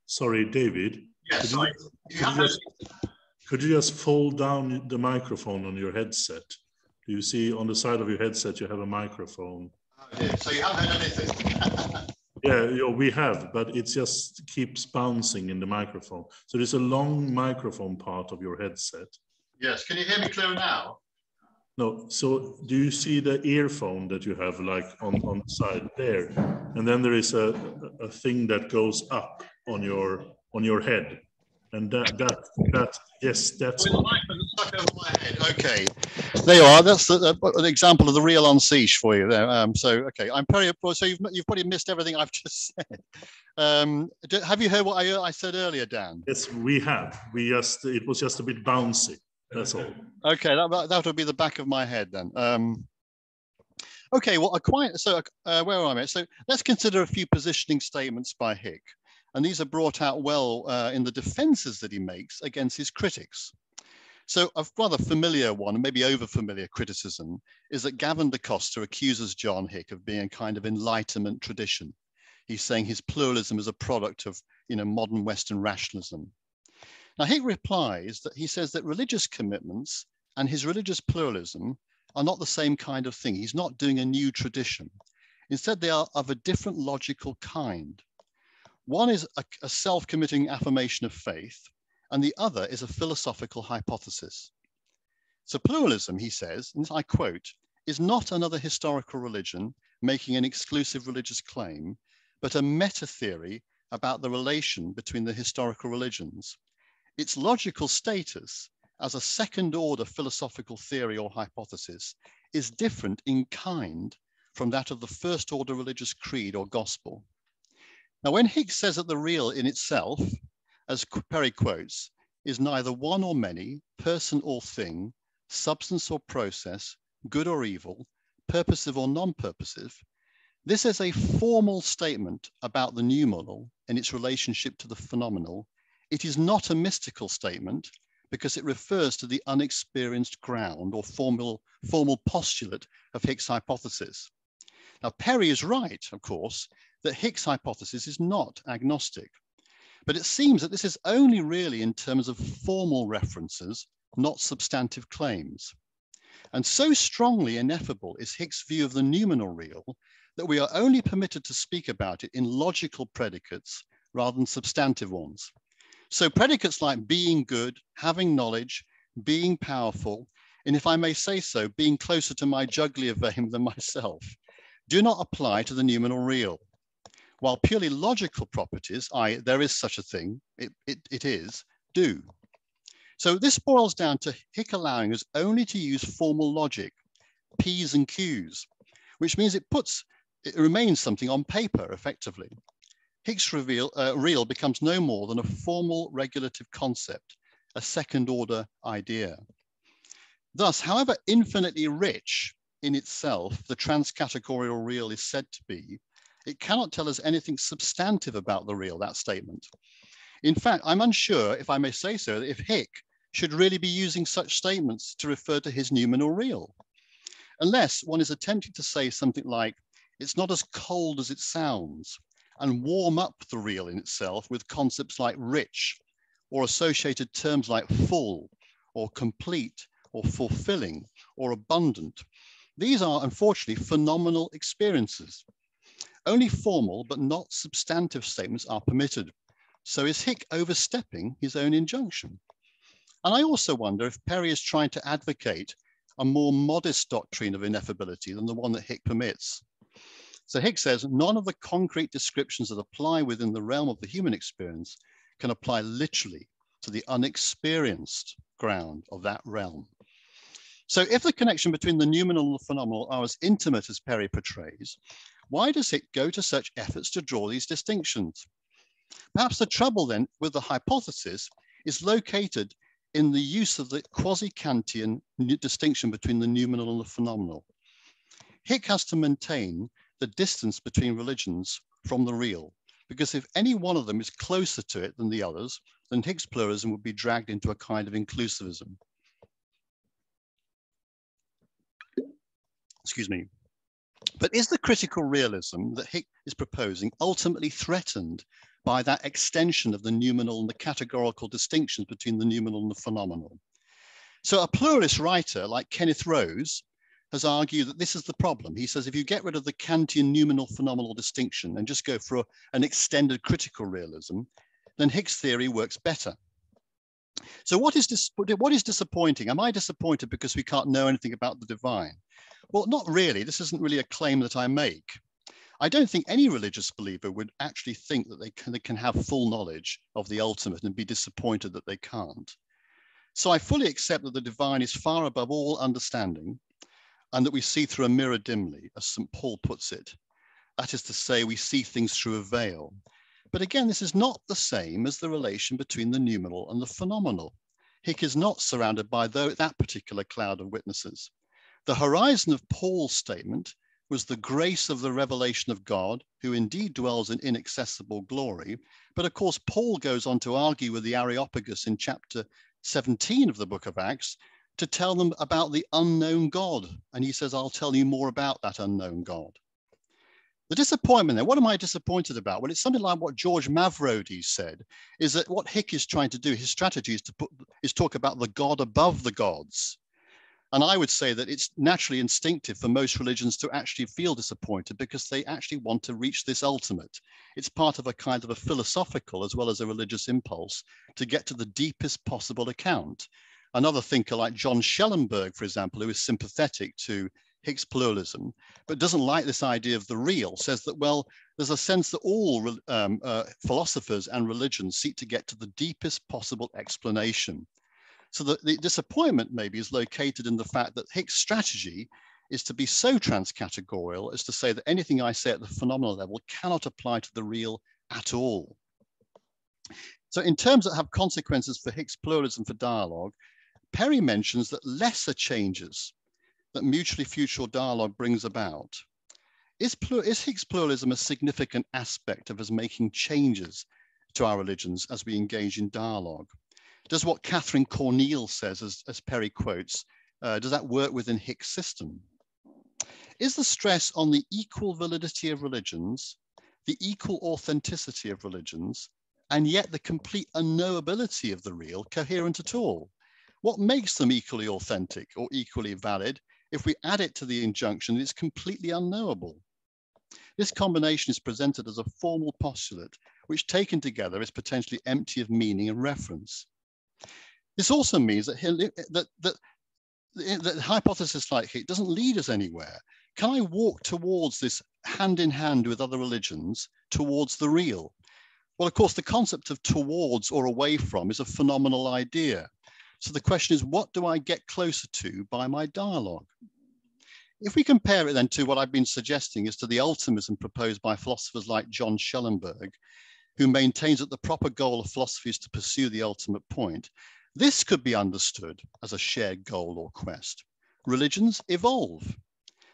Sorry, David.
Yes,
could you just fold down the microphone on your headset? Do you see on the side of your headset you have a microphone?
Oh dear. So you haven't heard anything?
Yeah, we have, but it just keeps bouncing in the microphone. So there's a long microphone part of your headset.
Yes, can you hear me clearer now?
No, so do you see the earphone that you have like on the side there? And then there is a thing that goes up on your head. And that yes, that's
the microphone stuck over my head. Okay, there you are. That's an example of the real on siege for you there. Okay, I'm very so you've probably missed everything I've just said. Have you heard what I said earlier, Dan?
Yes, we have. It was just a bit bouncy. That's all.
Okay, that would be the back of my head then. Okay, well, where am I? So let's consider a few positioning statements by Hick. And these are brought out well in the defenses that he makes against his critics. So a rather familiar one, maybe over-familiar criticism, is that Gavin da Costa accuses John Hick of being a kind of Enlightenment tradition. He's saying his pluralism is a product of modern Western rationalism. Now, Hick replies that he says that religious commitments and his religious pluralism are not the same kind of thing. He's not doing a new tradition. Instead, they are of a different logical kind. One is a self-committing affirmation of faith, and the other is a philosophical hypothesis. So pluralism, he says, and I quote, is not another historical religion making an exclusive religious claim, but a meta-theory about the relation between the historical religions. Its logical status as a second-order philosophical theory or hypothesis is different in kind from that of the first-order religious creed or gospel. Now, when Hick says that the real in itself, as Perry quotes, is neither one or many, person or thing, substance or process, good or evil, purposive or non-purposive, this is a formal statement about the noumenal and its relationship to the phenomenal. It is not a mystical statement because it refers to the unexperienced ground or formal postulate of Hick's hypothesis. Now, Perry is right, of course, that Hick's hypothesis is not agnostic, but it seems that this is only really in terms of formal references, not substantive claims. And so strongly ineffable is Hick's view of the noumenal real that we are only permitted to speak about it in logical predicates rather than substantive ones. So predicates like being good, having knowledge, being powerful, and if I may say so, being closer to my jugular vein than myself, do not apply to the noumenal real. while purely logical properties, i.e. there is such a thing, it is, do. So this boils down to Hick allowing us only to use formal logic, P's and Q's, which means it remains something on paper effectively. Hick's real becomes no more than a formal regulative concept, a second order idea. Thus, however infinitely rich in itself the transcategorial real is said to be, it cannot tell us anything substantive about the real, that statement. In fact, I'm unsure, if I may say so, that if Hick should really be using such statements to refer to his noumenal real, unless one is attempting to say something like, it's not as cold as it sounds, and warm up the real in itself with concepts like rich, or associated terms like full, or complete, or fulfilling, or abundant. These are, unfortunately, phenomenal experiences. Only formal but not substantive statements are permitted. So is Hick overstepping his own injunction? And I also wonder if Perry is trying to advocate a more modest doctrine of ineffability than the one that Hick permits. So Hick says, none of the concrete descriptions that apply within the realm of the human experience can apply literally to the unexperienced ground of that realm. So if the connection between the noumenal and the phenomenal are as intimate as Perry portrays, why does Hick go to such efforts to draw these distinctions? Perhaps the trouble then with the hypothesis is located in the use of the quasi-Kantian distinction between the noumenal and the phenomenal. Hick has to maintain the distance between religions from the real, because if any one of them is closer to it than the others, then Hick's pluralism would be dragged into a kind of inclusivism. Excuse me. But is the critical realism that Hick is proposing ultimately threatened by that extension of the noumenal and the categorical distinctions between the noumenal and the phenomenal? So a pluralist writer like Kenneth Rose has argued that this is the problem. He says, if you get rid of the Kantian noumenal phenomenal distinction and just go for an extended critical realism, then Hick's theory works better. So what is disappointing? Am I disappointed because we can't know anything about the divine? Well, not really. This isn't really a claim that I make. I don't think any religious believer would actually think that they can have full knowledge of the ultimate and be disappointed that they can't. So I fully accept that the divine is far above all understanding and that we see through a mirror dimly, as St. Paul puts it. That is to say, we see things through a veil. But again, this is not the same as the relation between the noumenal and the phenomenal. Hick is not surrounded by that particular cloud of witnesses. The horizon of Paul's statement was the grace of the revelation of God, who indeed dwells in inaccessible glory. But of course, Paul goes on to argue with the Areopagus in chapter 17 of the book of Acts to tell them about the unknown God. And he says, I'll tell you more about that unknown God. The disappointment there, what am I disappointed about? Well, it's something like what George Mavrodis said, is that what Hick is trying to do, his strategy is talk about the God above the gods. And I would say that it's naturally instinctive for most religions to actually feel disappointed because they actually want to reach this ultimate. It's part of a kind of a philosophical as well as a religious impulse to get to the deepest possible account. Another thinker like John Schellenberg, for example, who is sympathetic to Hick's pluralism, but doesn't like this idea of the real, says that, well, there's a sense that all philosophers and religions seek to get to the deepest possible explanation. So the disappointment maybe is located in the fact that Hick's strategy is to be so transcategorial as to say that anything I say at the phenomenal level cannot apply to the real at all. So in terms that have consequences for Hick's pluralism for dialogue, Perry mentions that lesser changes that mutually future dialogue brings about. Is Hick's pluralism a significant aspect of us making changes to our religions as we engage in dialogue? Does what Catherine Cornell says, as Perry quotes, does that work within Hick's system? Is the stress on the equal validity of religions, the equal authenticity of religions, and yet the complete unknowability of the real coherent at all? What makes them equally authentic or equally valid if we add it to the injunction, it's completely unknowable? This combination is presented as a formal postulate, which taken together is potentially empty of meaning and reference. This also means that that hypothesis like Hick doesn't lead us anywhere. Can I walk towards this hand in hand with other religions towards the real? Well, of course, the concept of towards or away from is a phenomenal idea. So the question is, what do I get closer to by my dialogue? If we compare it then to what I've been suggesting is to the ultimism proposed by philosophers like John Schellenberg, who maintains that the proper goal of philosophy is to pursue the ultimate point, this could be understood as a shared goal or quest. Religions evolve,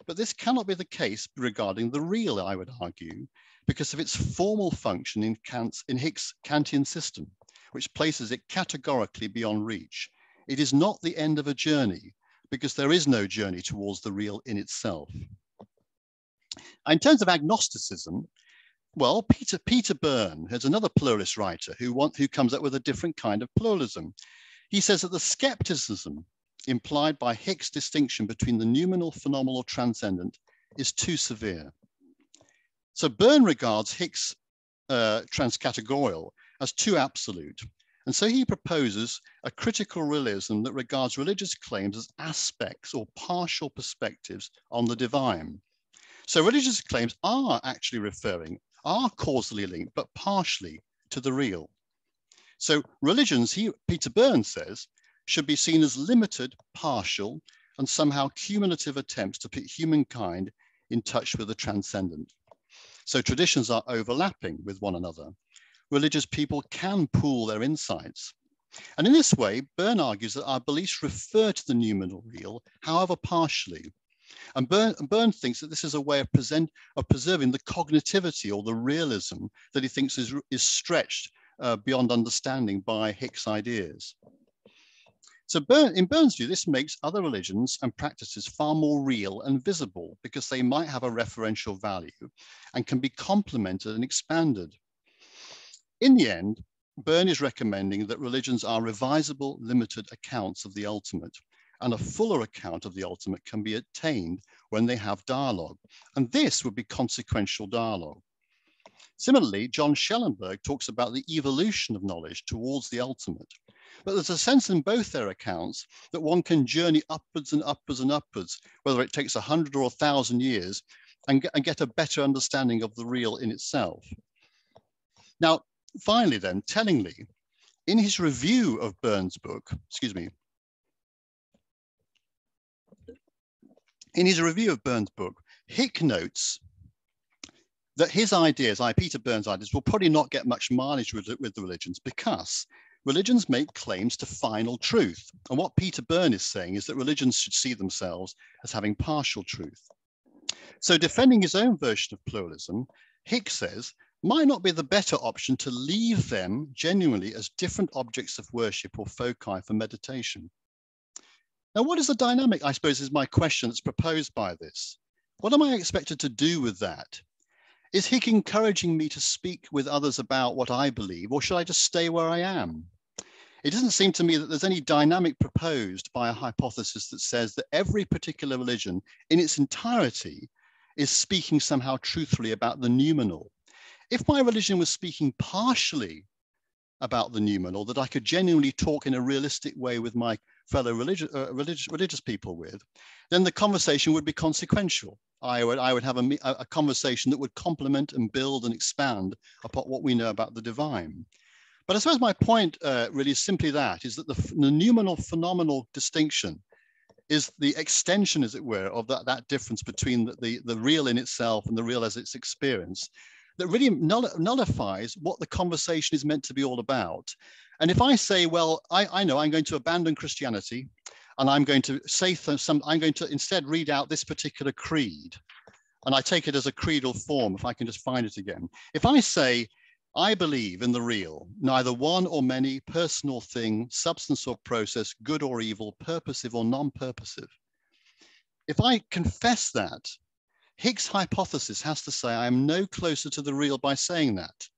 but this cannot be the case regarding the real, I would argue, because of its formal function in Hick's Kantian system, which places it categorically beyond reach. It is not the end of a journey, because there is no journey towards the real in itself. In terms of agnosticism, well, Peter Byrne is another pluralist writer who comes up with a different kind of pluralism. He says that the skepticism implied by Hick's distinction between the noumenal, phenomenal, transcendent is too severe. So Byrne regards Hick's transcategorial as too absolute. And so he proposes a critical realism that regards religious claims as aspects or partial perspectives on the divine. So religious claims are actually are causally linked, but partially to the real. So religions, Peter Byrne says, should be seen as limited, partial, and somehow cumulative attempts to put humankind in touch with the transcendent. So traditions are overlapping with one another. Religious people can pool their insights. And in this way, Byrne argues that our beliefs refer to the noumenal real, however partially. And Byrne thinks that this is a way of preserving the cognitivity or the realism that he thinks is stretched beyond understanding by Hick's ideas. So in Byrne's view, this makes other religions and practices far more real and visible because they might have a referential value and can be complemented and expanded. In the end, Byrne is recommending that religions are revisable, limited accounts of the ultimate, and a fuller account of the ultimate can be attained when they have dialogue. And this would be consequential dialogue. Similarly, John Schellenberg talks about the evolution of knowledge towards the ultimate. But there's a sense in both their accounts that one can journey upwards and upwards and upwards, whether it takes 100 or 1,000 years, and get a better understanding of the real in itself. Now, finally then, tellingly, in his review of Byrne's book, Hick notes that his ideas, Peter Byrne's ideas, will probably not get much mileage with the religions because religions make claims to final truth. And what Peter Byrne is saying is that religions should see themselves as having partial truth. So defending his own version of pluralism, Hick says, might not be the better option to leave them genuinely as different objects of worship or foci for meditation. Now, what is the dynamic, I suppose, is my question that's proposed by this. What am I expected to do with that? Is Hick encouraging me to speak with others about what I believe, or should I just stay where I am? It doesn't seem to me that there's any dynamic proposed by a hypothesis that says that every particular religion in its entirety is speaking somehow truthfully about the noumenal. If my religion was speaking partially about the noumenal, that I could genuinely talk in a realistic way with my fellow religious people with, then the conversation would be consequential. I would have a conversation that would complement and build and expand upon what we know about the divine. But I suppose my point really is simply that, is that the noumenal phenomenal distinction is the extension, as it were, of that difference between the real in itself and the real as it's experienced, that really nullifies what the conversation is meant to be all about. And if I say, well, I know I'm going to abandon Christianity and I'm going to say I'm going to instead read out this particular creed, and I take it as a creedal form, if I can just find it again. If I say, I believe in the real, neither one or many, person or thing, substance or process, good or evil, purposive or non-purposive. If I confess that, Hick's hypothesis has to say I am no closer to the real by saying that.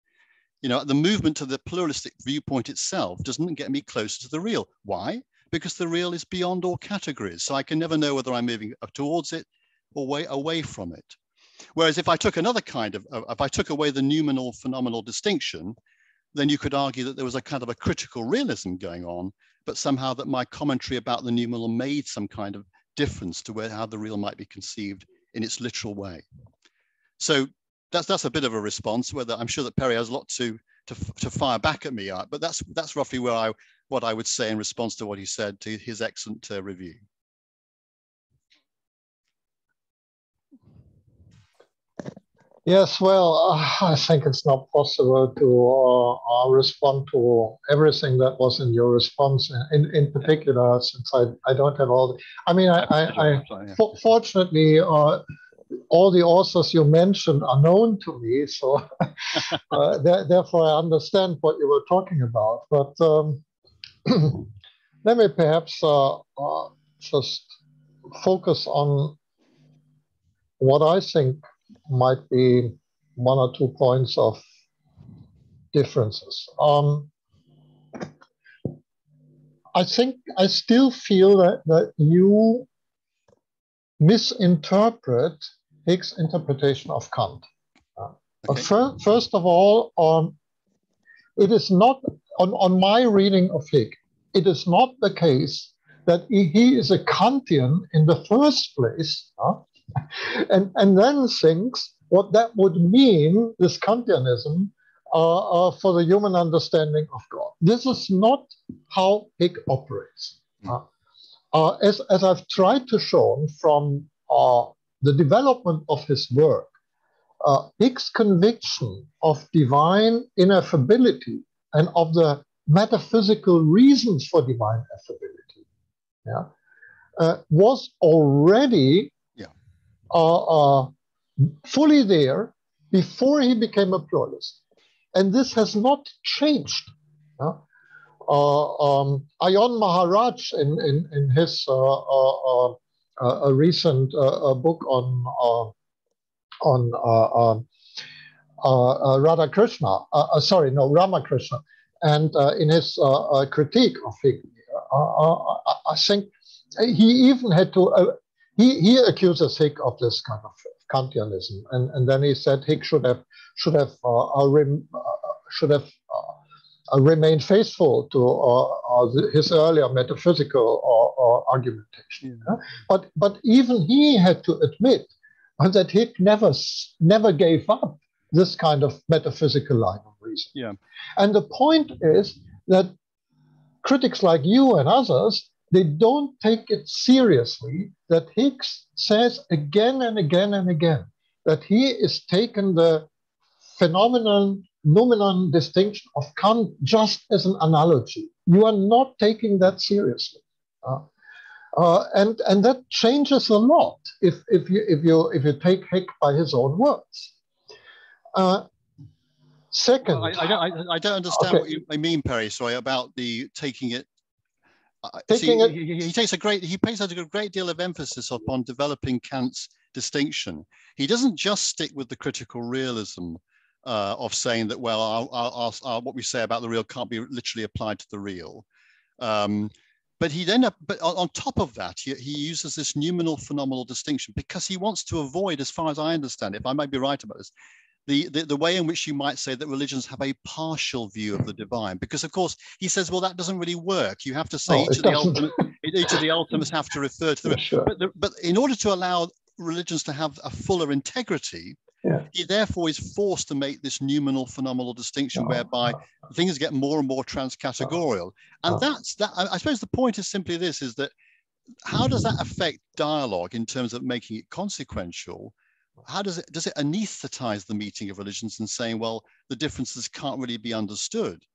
You know, the movement to the pluralistic viewpoint itself doesn't get me closer to the real. Why? Because the real is beyond all categories. So I can never know whether I'm moving towards it or away from it. Whereas if I took another kind of, if I took away the noumenal phenomenal distinction, then you could argue that there was a kind of a critical realism going on, but somehow that my commentary about the noumenal made some kind of difference to how the real might be conceived in its literal way. So that's a bit of a response. Whether I'm sure that Perry has a lot to fire back at me, but that's roughly what I would say in response to what he said, to his excellent review.
Yes, well, I think it's not possible to respond to everything that was in your response. In particular, since I don't have all the. I mean, fortunately, all the authors you mentioned are known to me, so therefore I understand what you were talking about. But let me perhaps just focus on what I think might be one or 2 points of differences. I still feel that you misinterpret Hick's interpretation of Kant. Okay. First of all, it is not, on my reading of Hick, it is not the case that he is a Kantian in the first place, and then thinks what that would mean, this Kantianism, for the human understanding of God. This is not how Hick operates. As I've tried to show from the development of his work, Hick's conviction of divine ineffability and of the metaphysical reasons for divine affability was already fully there before he became a pluralist. And this has not changed. Ayon Maharaj, in his a recent book on Ramakrishna, and in his critique of Hick, I think he even had to. He accuses Hick of this kind of Kantianism, and then he said Hick should have remained faithful to his earlier metaphysical argumentation. But even he had to admit that Hick never gave up this kind of metaphysical line of reason. And the point is that critics like you and others, they don't take it seriously that Hicks says again and again and again that he is taking the phenomenon-noumenon distinction of Kant just as an analogy. You are not taking that seriously. And that changes a lot if you take Hick by his own words. Second,
I don't understand what you mean, Perry. Sorry, about the taking it. He places a great deal of emphasis upon developing Kant's distinction. He doesn't just stick with the critical realism of saying that, well, what we say about the real can't be literally applied to the real. But on top of that, he uses this noumenal phenomenal distinction because he wants to avoid, as far as I understand it, if I might be right about this, the way in which you might say that religions have a partial view of the divine. Because, of course, he says, well, that doesn't really work. You have to say each of the ultimates have to refer to the... Sure. But in order to allow religions to have a fuller integrity, he therefore is forced to make this noumenal phenomenal distinction whereby things get more and more transcategorial. And that's that. I suppose the point is simply this, is that how does that affect dialogue in terms of making it consequential? How does it anesthetize the meeting of religions and saying, well, the differences can't really be understood,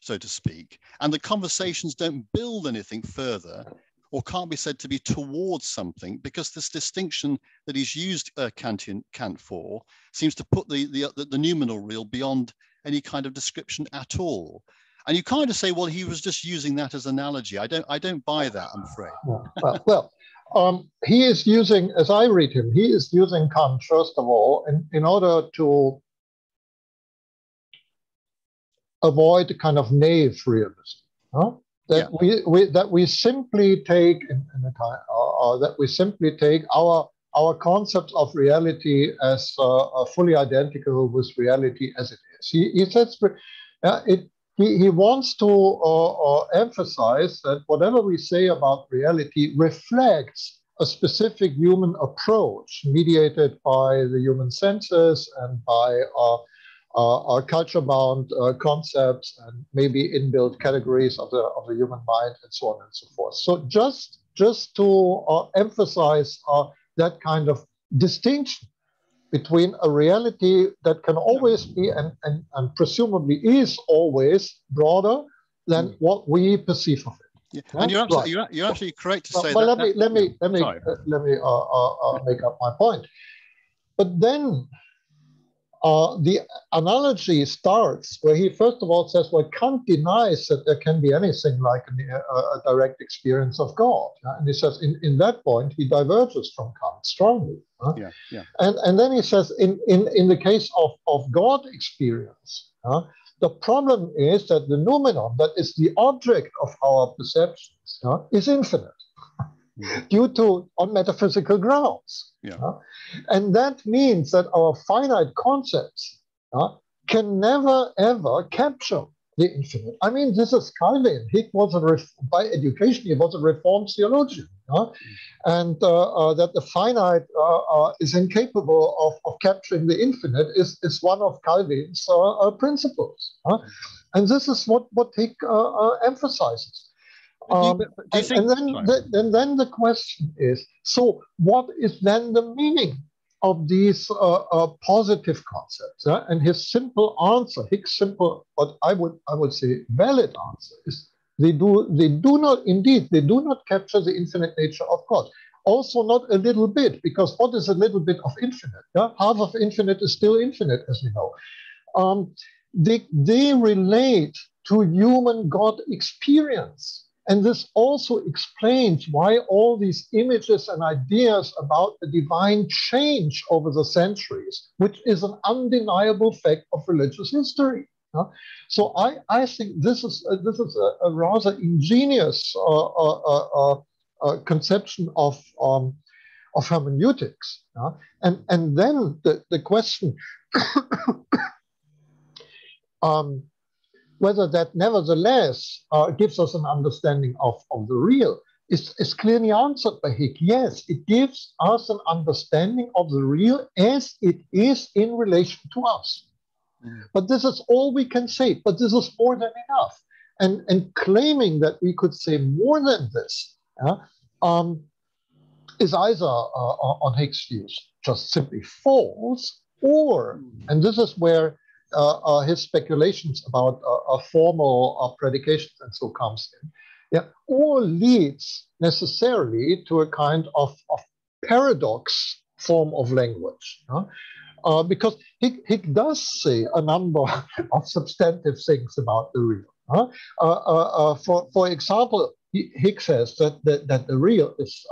so to speak, and the conversations don't build anything further or can't be said to be towards something, because this distinction that he's used Kant for seems to put the noumenal real beyond any kind of description at all. And you kind of say, well, he was just using that as analogy. I don't buy that, I'm afraid.
He is using, as I read him, he is using Kant, first of all, in order to avoid a kind of naive realism. That we simply take our concepts of reality as fully identical with reality as it is. He says he wants to emphasize that whatever we say about reality reflects a specific human approach mediated by the human senses and by our culture-bound concepts and maybe inbuilt categories of the human mind and so on and so forth. So just to emphasize that kind of distinction between a reality that can always be and presumably is always broader than what we perceive of it.
Yeah. And you're absolutely correct to say
but
that.
Let me make up my point. But then the analogy starts where he first of all says, well, Kant denies that there can be anything like a direct experience of God. And he says in that point, he diverges from Kant strongly. And then he says in the case of God experience, the problem is that the noumenon, that is the object of our perceptions, is infinite due to on metaphysical grounds. And that means that our finite concepts can never, ever capture the infinite. I mean, this is Calvin. Hick was by education, he was a Reformed theologian. And that the finite is incapable of capturing the infinite is one of Calvin's principles. And this is what Hick emphasizes. And then the question is, so what is then the meaning of these positive concepts? And his simple answer, Hick's simple, but I would say valid answer is they do not capture the infinite nature of God. Also not a little bit, because what is a little bit of infinite? Half of infinite is still infinite, as we know. They relate to human God experience. And this also explains why all these images and ideas about the divine change over the centuries, which is an undeniable fact of religious history. So I think this is a rather ingenious conception of hermeneutics. And then the question whether that nevertheless gives us an understanding of the real is clearly answered by Hick. Yes, it gives us an understanding of the real as it is in relation to us. But this is all we can say, but this is more than enough. And claiming that we could say more than this is either on Hick's views just simply false, or, and this is where his speculations about formal predications and so comes in, or leads necessarily to a kind of paradox form of language. Because Hick does say a number of substantive things about the real. For example, Hick says that the real is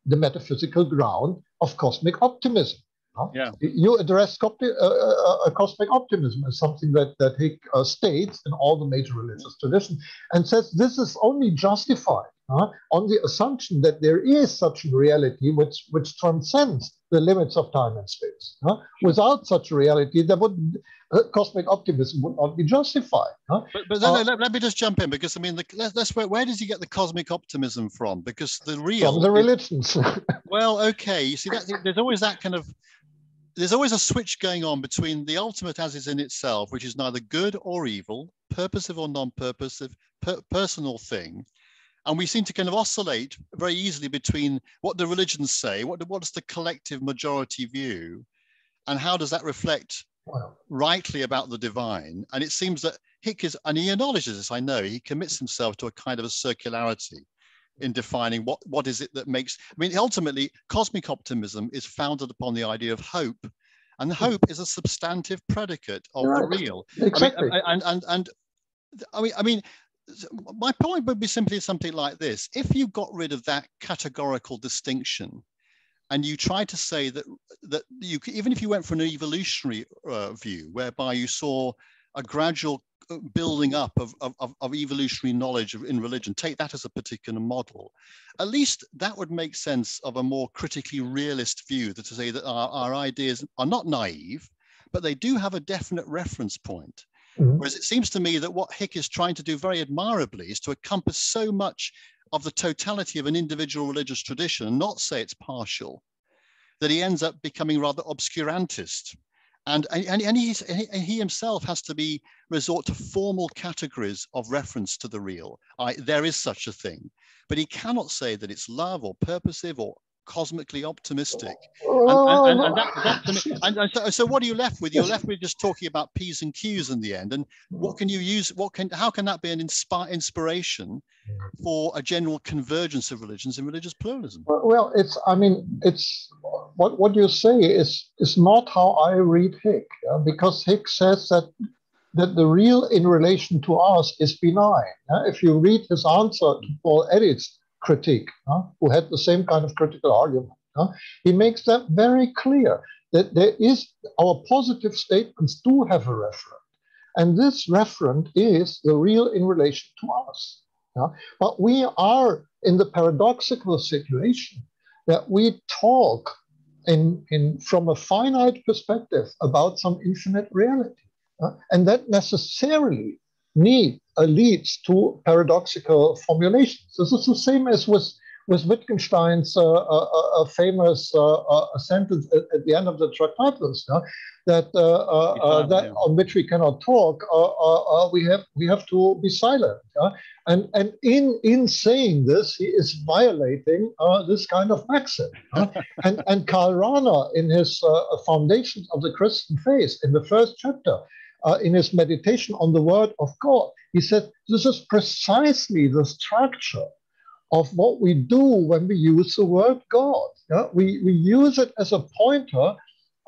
the metaphysical ground of cosmic optimism. You address cosmic optimism as something that Hick states in all the major religious traditions, and says this is only justified on the assumption that there is such a reality which transcends the limits of time and space. Without such a reality, cosmic optimism would not be justified.
But then let me just jump in, because I mean, where does he get the cosmic optimism from? Because the real
from the religions.
Well, okay, you see, there's always that kind of. There's always a switch going on between the ultimate as is in itself, which is neither good or evil, purposive or non-purposive, personal thing. And we seem to kind of oscillate very easily between what the religions say, what is the collective majority view, and how does that reflect rightly about the divine. And it seems that Hick is, and he acknowledges this, I know, he commits himself to a kind of a circularity in defining what is it that makes, I mean, ultimately, cosmic optimism is founded upon the idea of hope. And hope is a substantive predicate of the real.
Exactly.
I mean, my point would be simply something like this. If you got rid of that categorical distinction and you tried to say that you, even if you went for an evolutionary view, whereby you saw a gradual building up of evolutionary knowledge in religion, take that as a particular model, at least that would make sense of a more critically realist view, to say that our ideas are not naive, but they do have a definite reference point. Whereas it seems to me that what Hick is trying to do very admirably is to encompass so much of the totality of an individual religious tradition and not say it's partial, that he ends up becoming rather obscurantist. And he himself has to resort to formal categories of reference to the real. There is such a thing, but he cannot say that it's love or purposive or cosmically optimistic. So what are you left with? You're left with just talking about P's and Q's in the end. And what can you use? How can that be an inspiration for a general convergence of religions and religious pluralism?
Well, it's what you say is not how I read Hick, because Hick says that the real in relation to us is benign. If you read his answer to Paul Eddy's critique, who had the same kind of critical argument, he makes that very clear, that our positive statements do have a referent, and this referent is the real in relation to us. But we are in the paradoxical situation that we talk from a finite perspective about some infinite reality, and that necessarily leads to paradoxical formulations. This is the same as with Wittgenstein's famous sentence at the end of the Tractatus, that on which we cannot talk. We have to be silent. And in saying this, he is violating this kind of maxim. And Karl Rahner, in his Foundations of the Christian Faith, in the first chapter, in his meditation on the word of God, he said, this is precisely the structure of what we do when we use the word God. We use it as a pointer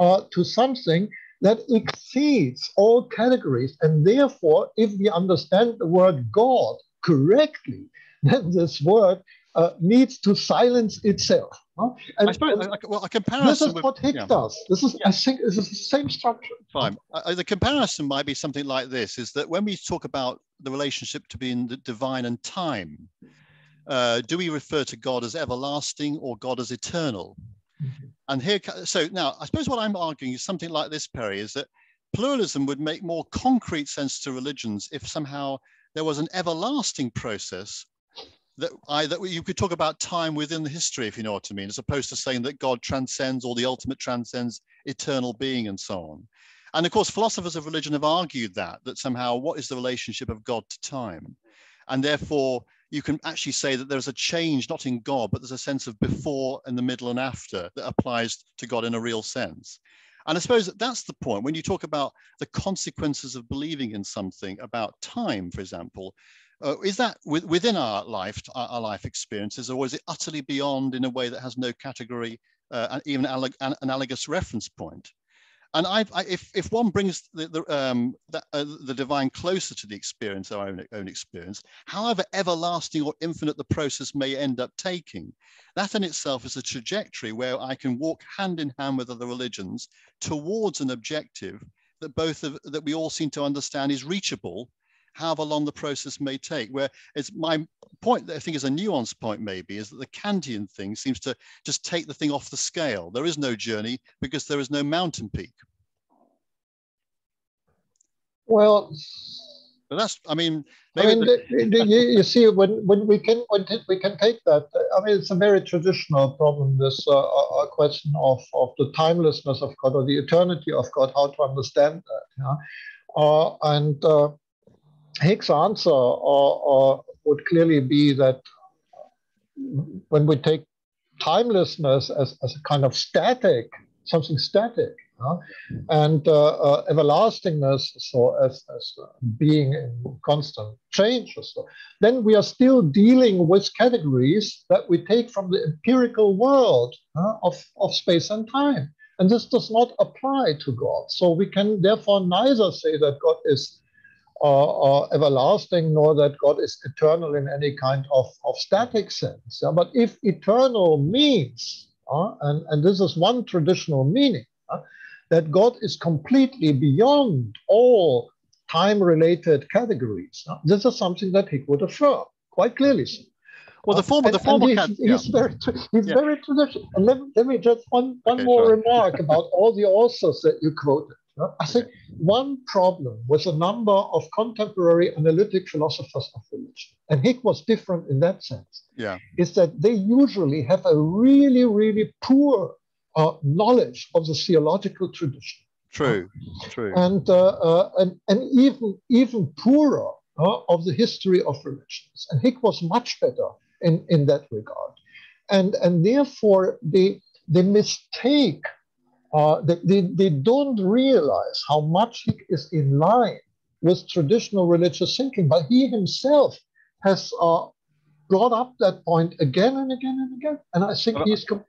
to something that exceeds all categories. And therefore, if we understand the word God correctly, then this word needs to silence itself. And
I suppose, a comparison.
This is what Hick does. I think this is the same structure.
Fine. The comparison might be something like this: is that when we talk about the relationship between the divine and time, do we refer to God as everlasting or God as eternal? And here, so now, I suppose what I'm arguing is something like this, Perry, is that pluralism would make more concrete sense to religions if somehow there was an everlasting process that you could talk about time within the history, if you know what I mean, as opposed to saying that God transcends, or the ultimate transcends eternal being and so on. And of course, philosophers of religion have argued that somehow what is the relationship of God to time? And therefore, you can actually say that there's a change, not in God, but there's a sense of before and the middle and after that applies to God in a real sense. And I suppose that's the point. When you talk about the consequences of believing in something about time, for example, is that within our life experiences, or is it utterly beyond in a way that has no category, even analogous reference point? And if one brings the divine closer to the experience, our own experience, however everlasting or infinite the process may end up taking, that in itself is a trajectory where I can walk hand in hand with other religions towards an objective that we all seem to understand is reachable, however long the process may take. Where it's my point that I think is a nuanced point maybe, is that the Kantian thing seems to just take the thing off the scale. There is no journey because there is no mountain peak.
Well,
but that's,
you see, when we can take that. I mean, it's a very traditional problem, this question of the timelessness of God or the eternity of God, how to understand that. And Hick's answer would clearly be that when we take timelessness as a kind of static, something static, and everlastingness, so as being in constant change, so then we are still dealing with categories that we take from the empirical world of space and time, and this does not apply to God. So we can therefore neither say that God is everlasting, nor that God is eternal in any kind of static sense. But if eternal means, and this is one traditional meaning, that God is completely beyond all time-related categories, this is something that Hick would affirm quite clearly.
Well,
he's very traditional. And let me just one more remark about all the authors that you quoted. I think one problem with a number of contemporary analytic philosophers of religion, and Hick was different in that sense, is that they usually have a really, really poor knowledge of the theological tradition.
True.
And even poorer of the history of religions. And Hick was much better in that regard. And therefore, they mistake, they don't realize how much Hick is in line with traditional religious thinking. But he himself has brought up that point again and again and again, and I think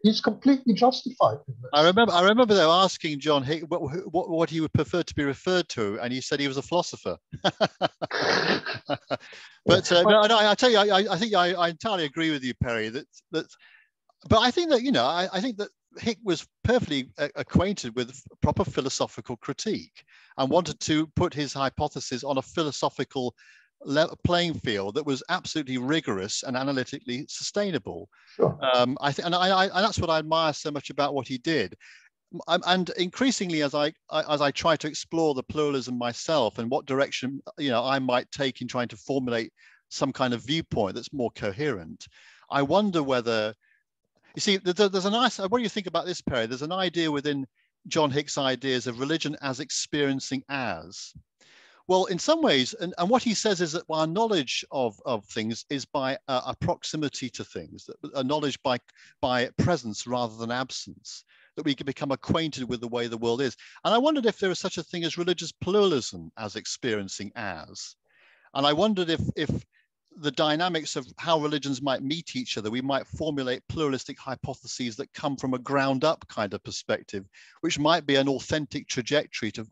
he's completely justified in this.
I remember they were asking John Hick what he would prefer to be referred to, and he said he was a philosopher. But no, I tell you, I think I entirely agree with you, Perry. But I think that I think that Hick was perfectly acquainted with proper philosophical critique and wanted to put his hypothesis on a philosophical playing field that was absolutely rigorous and analytically sustainable.
Sure.
And that's what I admire so much about what he did. And increasingly, as I try to explore the pluralism myself and what direction I might take in trying to formulate some kind of viewpoint that's more coherent, I wonder whether, you see, there's a nice. What do you think about this, Perry? There's an idea within John Hick's ideas of religion as experiencing as. Well, in some ways, and what he says is that our knowledge of things is by a proximity to things, a knowledge by presence rather than absence, that we can become acquainted with the way the world is. And I wondered if there is such a thing as religious pluralism as experiencing as. And I wondered if the dynamics of how religions might meet each other, we might formulate pluralistic hypotheses that come from a ground up kind of perspective, which might be an authentic trajectory to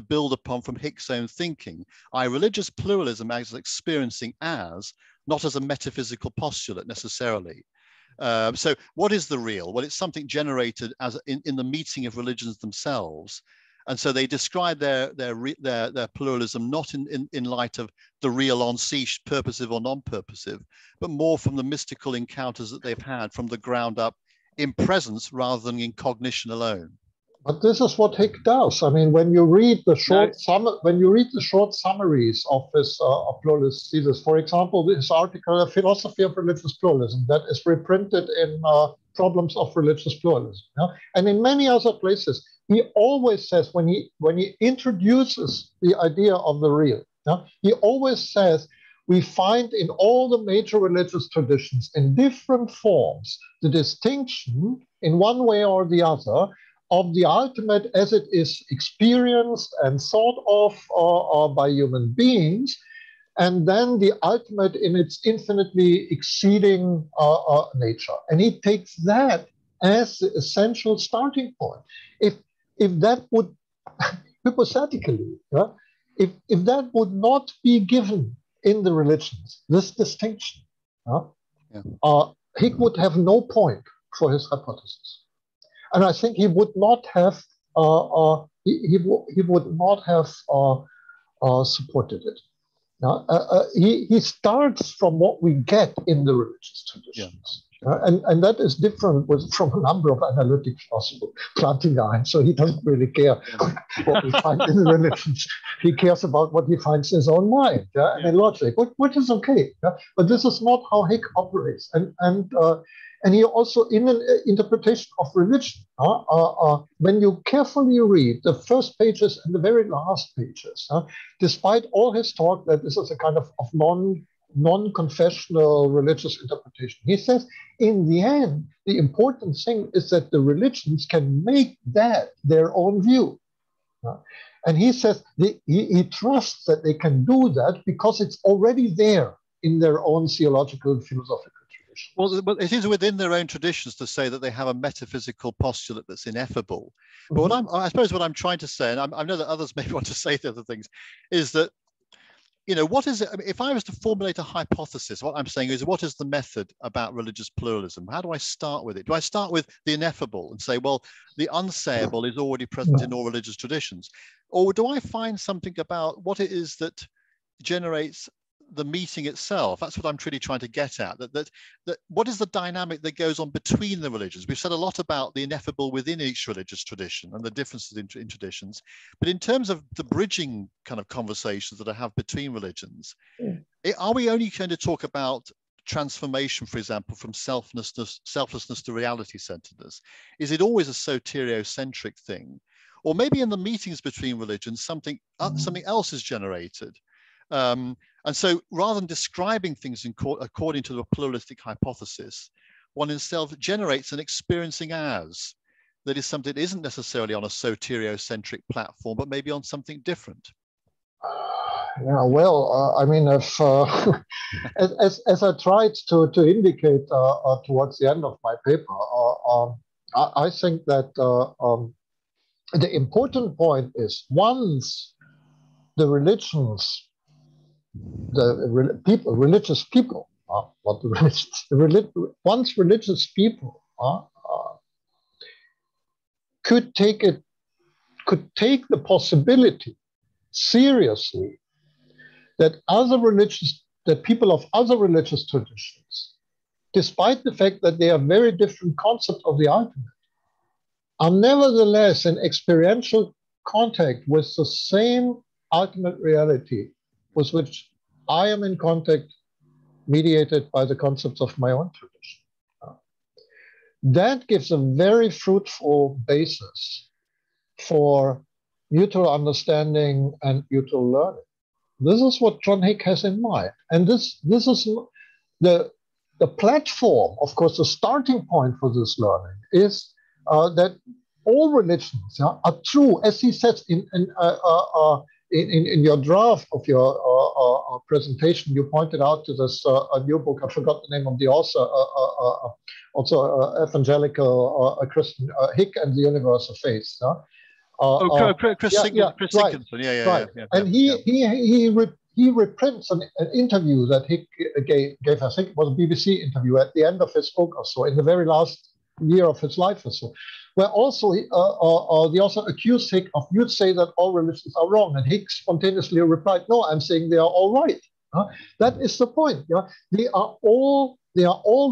build upon from Hick's own thinking. Religious pluralism as experiencing as, not as a metaphysical postulate necessarily. So what is the real? Well, it's something generated as in the meeting of religions themselves. And so they describe their pluralism not in light of the real on si, purposive or non-purposive, but more from the mystical encounters that they've had from the ground up in presence rather than in cognition alone.
But this is what Hick does. I mean, when you read the short summaries of his pluralist thesis, for example, this article, "A Philosophy of Religious Pluralism," that is reprinted in Problems of Religious Pluralism, and in many other places, he always says when he introduces the idea of the real, he always says we find in all the major religious traditions in different forms the distinction in one way or the other of the ultimate as it is experienced and thought of by human beings, and then the ultimate in its infinitely exceeding nature. And he takes that as the essential starting point. If that would, hypothetically, if that would not be given in the religions, this distinction, Hick would have no point for his hypothesis. And I think he would not have supported it. He starts from what we get in the religious traditions. And that is different from a number of analytic philosophers, Plantinga, so he doesn't really care what we find in the religions. He cares about what he finds in his own mind and in logic, which is okay. But this is not how Hick operates. And he also, in an interpretation of religion, when you carefully read the first pages and the very last pages, despite all his talk that this is a kind of non-confessional religious interpretation, he says, in the end, the important thing is that the religions can make that their own view. And he says he trusts that they can do that because it's already there in their own theological and philosophical.
Well, it is within their own traditions to say that they have a metaphysical postulate that's ineffable. But I suppose what I'm trying to say, and I know that others may want to say the other things, is that, what is it? I mean, if I was to formulate a hypothesis, what I'm saying is, what is the method about religious pluralism? How do I start with it? Do I start with the ineffable and say, well, the unsayable is already present in all religious traditions? Or do I find something about what it is that generates the meeting itself. That's what I'm really trying to get at. That what is the dynamic that goes on between the religions? We've said a lot about the ineffable within each religious tradition and the differences in traditions, but in terms of the bridging kind of conversations that I have between religions, are we only going to talk about transformation, for example, from selflessness to reality-centeredness? Is it always a soteriocentric thing? Or maybe in the meetings between religions, something else is generated. And so rather than describing things according to the pluralistic hypothesis, one instead generates an experiencing as that is something that isn't necessarily on a soteriocentric platform, but maybe on something different.
Yeah, well, I mean, if, as I tried to indicate towards the end of my paper, I think that the important point is once the religions, religious people, not the religions, once religious people could take the possibility seriously that people of other religious traditions, despite the fact that they have very different concepts of the ultimate, are nevertheless in experiential contact with the same ultimate reality with which I am in contact, mediated by the concepts of my own tradition. That gives a very fruitful basis for mutual understanding and mutual learning. This is what John Hick has in mind. And this is the platform, of course, the starting point for this learning is that all religions are true, as he says in your draft of your presentation. You pointed out to this new book. I forgot the name of the author, also evangelical Christian, Hick and the Universe of Faith.
Chris Sinkinson,
right. And he reprints an interview that Hick gave, I think it was a BBC interview at the end of his book or so, in the very last year of his life or so, where also the author accused Hick of, you'd say that all religions are wrong, and Hick spontaneously replied, no, I'm saying they are all right. That is the point. They are all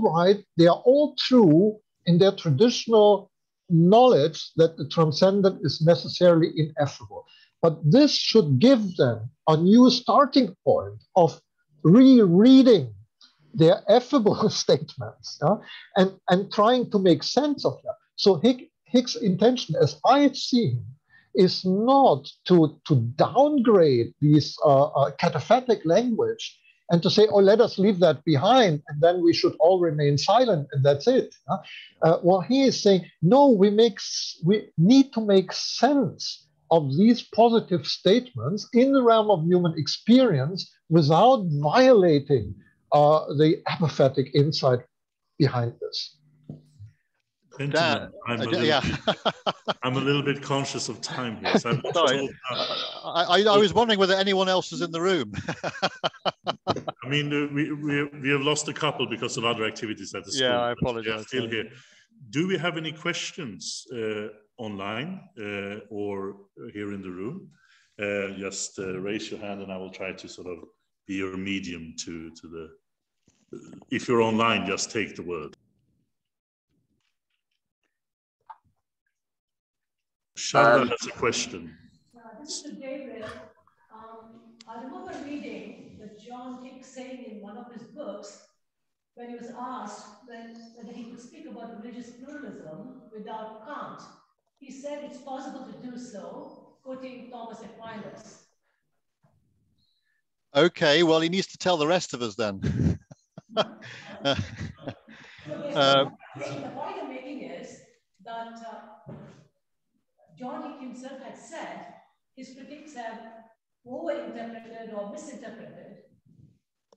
right, they are all true in their traditional knowledge that the transcendent is necessarily ineffable. But this should give them a new starting point of rereading their effable statements and trying to make sense of that. So Hick's intention, as I see him, is not to downgrade these cataphatic language and to say, oh, let us leave that behind, and then we should all remain silent, and that's it. Well, he is saying, no, we need to make sense of these positive statements in the realm of human experience without violating the apophatic insight behind this.
Gentlemen, I'm a little bit conscious of time here. So
sorry. I was wondering whether anyone else was in the room.
I mean, we have lost a couple because of other activities at the school.
Yeah, I apologize.
They are still here. Do we have any questions online or here in the room? Just raise your hand and I will try to sort of be your medium to the... If you're online, just take the word. Sharda has a question.
This is to David. I remember reading that John Hick saying in one of his books, when he was asked whether he could speak about religious pluralism without Kant, he said it's possible to do so, quoting Thomas Aquinas.
Okay, well, he needs to tell the rest of us then.
The point I'm making is that John Hick himself had said his critics have overinterpreted or misinterpreted.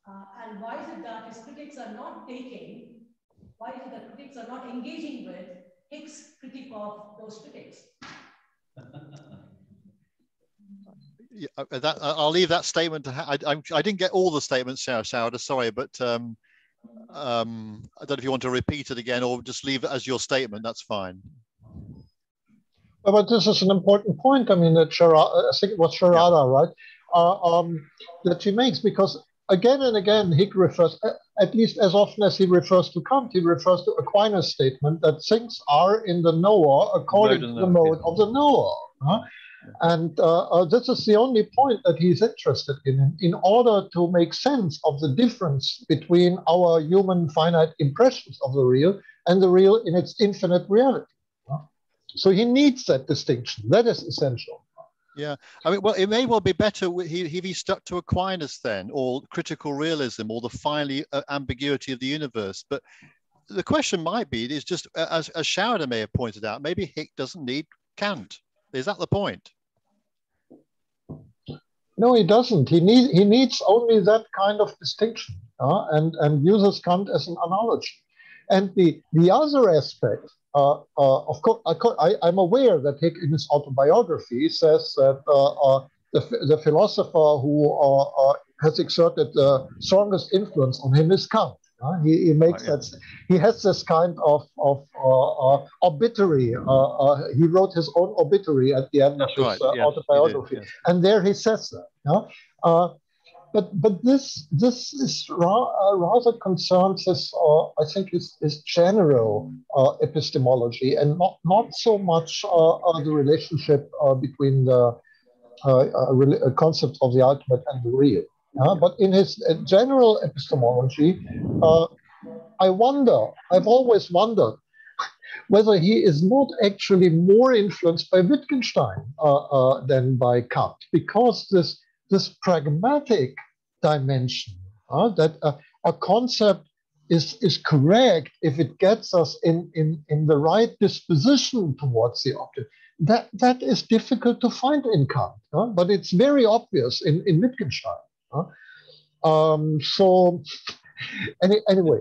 And why is it that his critics are not why is it that critics are not engaging with Hick's critique of those critics?
Yeah, I'll leave that statement to. I didn't get all the statements, Sharda, sorry, but I don't know if you want to repeat it again or just leave it as your statement. That's fine.
But this is an important point. I mean, that I think it was Sharada, right? That she makes, because again and again, Hick refers, at least as often as he refers to Kant, he refers to Aquinas' statement that things are in the knower according to the mode of the knower. And this is the only point that he's interested in order to make sense of the difference between our human finite impressions of the real and the real in its infinite reality. So he needs that distinction. That is essential.
Yeah, I mean, well, it may well be better if he stuck to Aquinas then, or critical realism, or the final ambiguity of the universe. But the question might be, is just, as Schauder may have pointed out, maybe Hick doesn't need Kant. Is that the point?
No, he doesn't. He needs only that kind of distinction, and uses Kant as an analogy. And the other aspect, of course, I'm aware that Hick in his autobiography says that the philosopher who has exerted the strongest influence on him is Kant. He makes that. He has this kind of obituary. He wrote his own obituary at the end of his autobiography, and there he says that. But this is rather concerns his, I think, his general epistemology, and not so much the relationship between the concepts of the ultimate and the real. But in his general epistemology, I've always wondered whether he is not actually more influenced by Wittgenstein than by Kant, because this pragmatic dimension, that a concept is correct if it gets us in the right disposition towards the object. That is difficult to find in Kant, but it's very obvious in Wittgenstein. So anyway,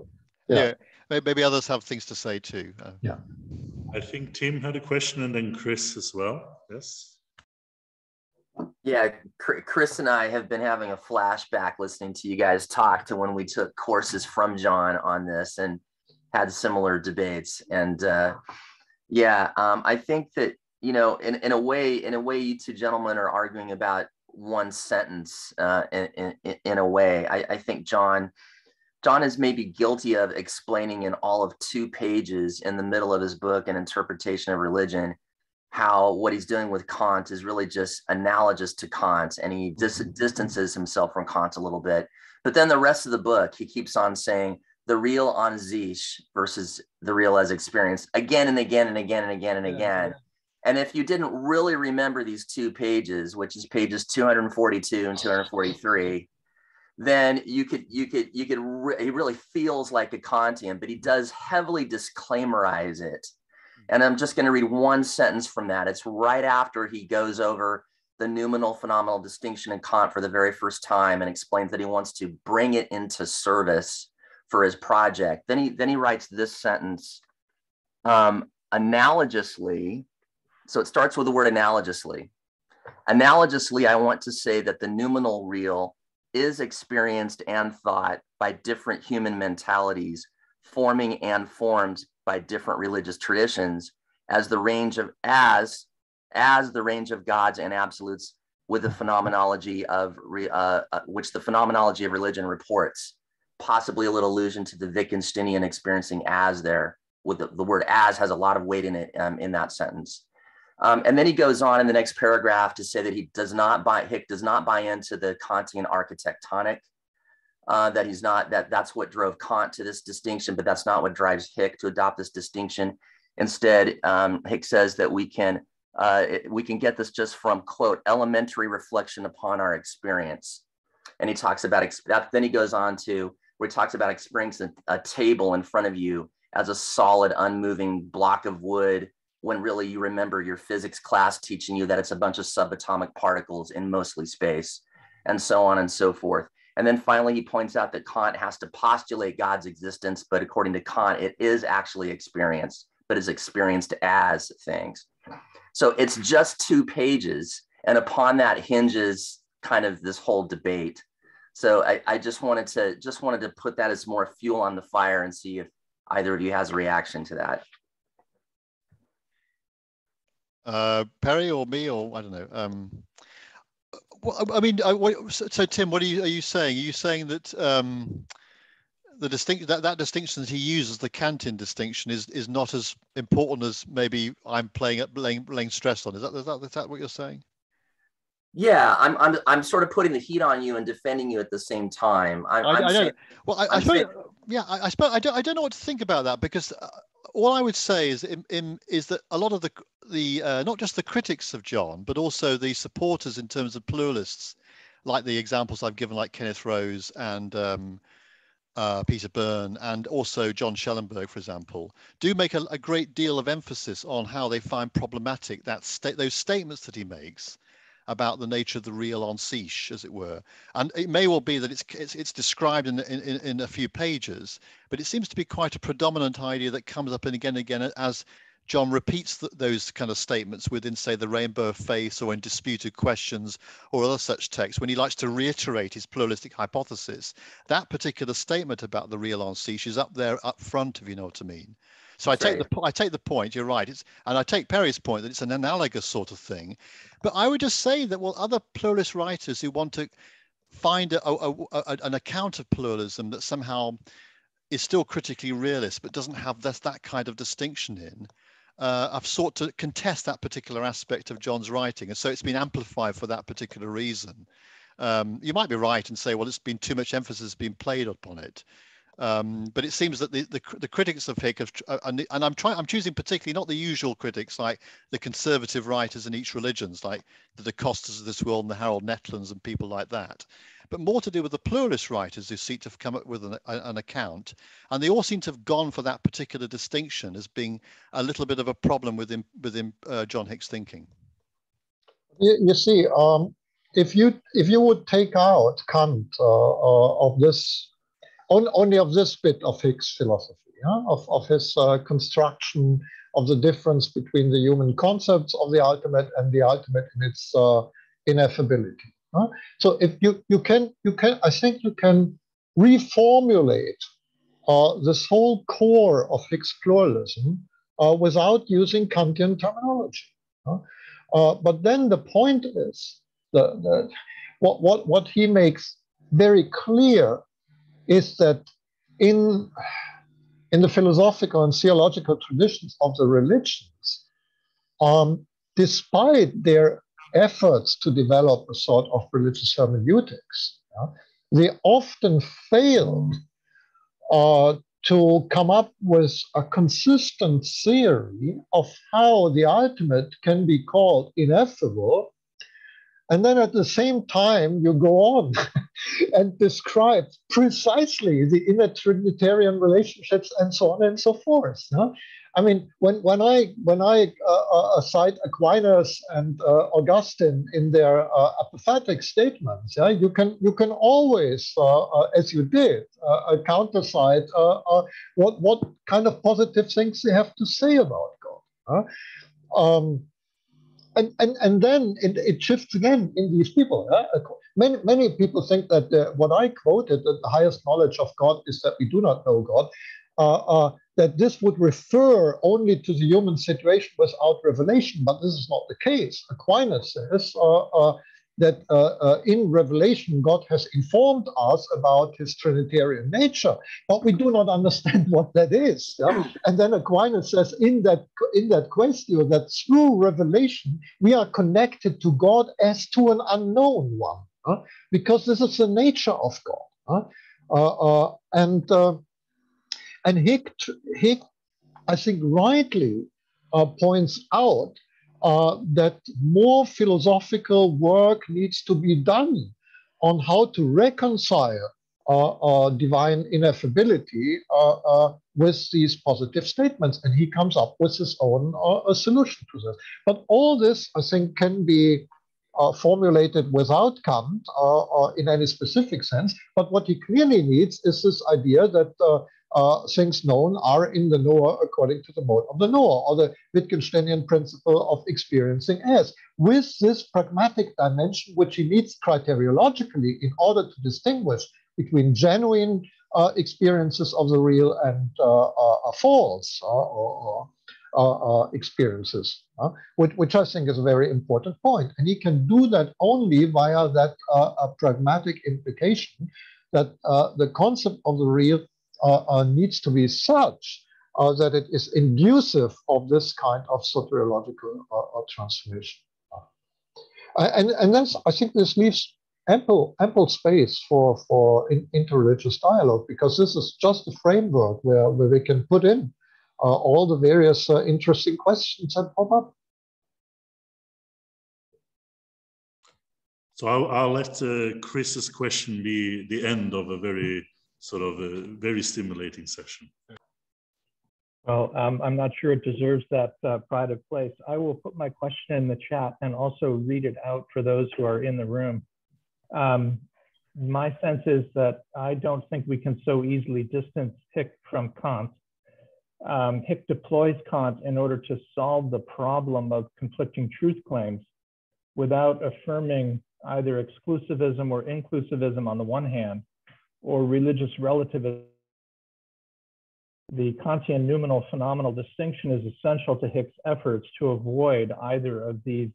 yeah, maybe others have things to say too.
Yeah,
I think Tim had a question, and then Chris as well. Yes.
Yeah, Chris and I have been having a flashback listening to you guys talk to when we took courses from John on this and had similar debates. And I think that, you know, in a way, you two gentlemen are arguing about one sentence in a way. I think John is maybe guilty of explaining in all of 2 pages in the middle of his book, An Interpretation of Religion, how what he's doing with Kant is really just analogous to Kant, and he distances himself from Kant a little bit. But then the rest of the book, he keeps on saying the real an sich versus the real as experience again and again and again and again and again. And if you didn't really remember these 2 pages, which is pages 242 and 243, then he really feels like a Kantian, but he does heavily disclaimerize it. And I'm just going to read one sentence from that. It's right after he goes over the noumenal phenomenal distinction in Kant for the very first time and explains that he wants to bring it into service for his project. Then he writes this sentence, analogously. So it starts with the word analogously. Analogously, I want to say that the noumenal real is experienced and thought by different human mentalities, forming and formed by different religious traditions, as the range of gods and absolutes, with the phenomenology of which the phenomenology of religion reports. Possibly a little allusion to the Wittgensteinian experiencing as there, with the word as has a lot of weight in it in that sentence. And then he goes on in the next paragraph to say that Hick does not buy into the Kantian architectonic. That's what drove Kant to this distinction, but that's not what drives Hick to adopt this distinction. Instead, Hick says that we can get this just from, quote, elementary reflection upon our experience. And he talks about then he goes on to where he talks about experiencing a table in front of you as a solid, unmoving block of wood, when really you remember your physics class teaching you that it's a bunch of subatomic particles in mostly space, and so on and so forth. And then finally, he points out that Kant has to postulate God's existence, but according to Kant, it is actually experienced, but is experienced as things. So it's just 2 pages, and upon that hinges kind of this whole debate. So I just wanted to put that as more fuel on the fire and see if either of you has a reaction to that.
Perry or me, or I don't know. Well, I mean, so Tim, what are you saying? Are you saying that the that distinction that he uses, the Kantian distinction, is not as important as maybe I'm laying stress on? Is that what you're saying?
Yeah, I'm sort of putting the heat on you and defending you at the same time. I know.
Saying, well, I suppose, yeah, I suppose I don't know what to think about that, because all I would say is that a lot of the not just the critics of John, but also the supporters in terms of pluralists, like the examples I've given, like Kenneth Rose and Peter Byrne, and also John Schellenberg, for example, do make a great deal of emphasis on how they find problematic those statements that he makes about the nature of the real en sich, as it were. And it may well be that it's described in a few pages, but it seems to be quite a predominant idea that comes up and again as John repeats those kind of statements within, say, the Rainbow of Faith or in Disputed Questions or other such texts, when he likes to reiterate his pluralistic hypothesis. That particular statement about the real en sich is up there up front, if you know what I mean. So I take the point. You're right. And I take Perry's point that it's an analogous sort of thing. But I would just say that, well, other pluralist writers who want to find an account of pluralism that somehow is still critically realist but doesn't have that kind of distinction in, I've sought to contest that particular aspect of John's writing, and so it's been amplified for that particular reason. You might be right and say, well, it's been too much emphasis being played upon it. But it seems that the critics of Hick and I'm choosing particularly not the usual critics like the conservative writers in each religions, like the Da Costas of this world and the Harold Netlands and people like that, but more to do with the pluralist writers who seek to come up with an account, and they all seem to have gone for that particular distinction as being a little bit of a problem within John Hick's thinking.
You see, if you would take out Kant of this. Only of this bit of Hick's philosophy, yeah? of his construction of the difference between the human concepts of the ultimate and the ultimate in its ineffability. Huh? So if you can, I think you can reformulate this whole core of Hick's pluralism without using Kantian terminology. But then the point is what he makes very clear is that in the philosophical and theological traditions of the religions, despite their efforts to develop a sort of religious hermeneutics, they often failed to come up with a consistent theory of how the ultimate can be called ineffable. And then at the same time, you go on and describe precisely the inner Trinitarian relationships and so on and so forth. No? I mean, when I cite Aquinas and Augustine in their apophatic statements, you can always, as you did, countercite what kind of positive things they have to say about God. And then it shifts again in these people. Many people think that what I quoted, that the highest knowledge of God is that we do not know God, that this would refer only to the human situation without revelation, but this is not the case. Aquinas says that in revelation, God has informed us about his Trinitarian nature, but we do not understand what that is. Yeah? And then Aquinas says in that question that through revelation, we are connected to God as to an unknown one, because this is the nature of God. And Hick, I think, rightly points out that more philosophical work needs to be done on how to reconcile divine ineffability with these positive statements. And he comes up with his own solution to this. But all this, I think, can be formulated without Kant in any specific sense. But what he clearly needs is this idea that things known are in the knower according to the mode of the knower, or the Wittgensteinian principle of experiencing as, with this pragmatic dimension which he needs criteriologically in order to distinguish between genuine experiences of the real and false experiences, which I think is a very important point. And he can do that only via that pragmatic implication that the concept of the real needs to be such that it is inducive of this kind of soteriological transformation. And that's, I think this leaves ample space for interreligious dialogue, because this is just a framework where we can put in all the various interesting questions that pop up.
So I'll let Chris's question be the end of a very sort of a very stimulating session.
Well, I'm not sure it deserves that pride of place. I will put my question in the chat and also read it out for those who are in the room. My sense is that I don't think we can so easily distance Hick from Kant. Hick deploys Kant in order to solve the problem of conflicting truth claims without affirming either exclusivism or inclusivism on the one hand, or religious relativism. The Kantian noumenal phenomenal distinction is essential to Hick's efforts to avoid either of these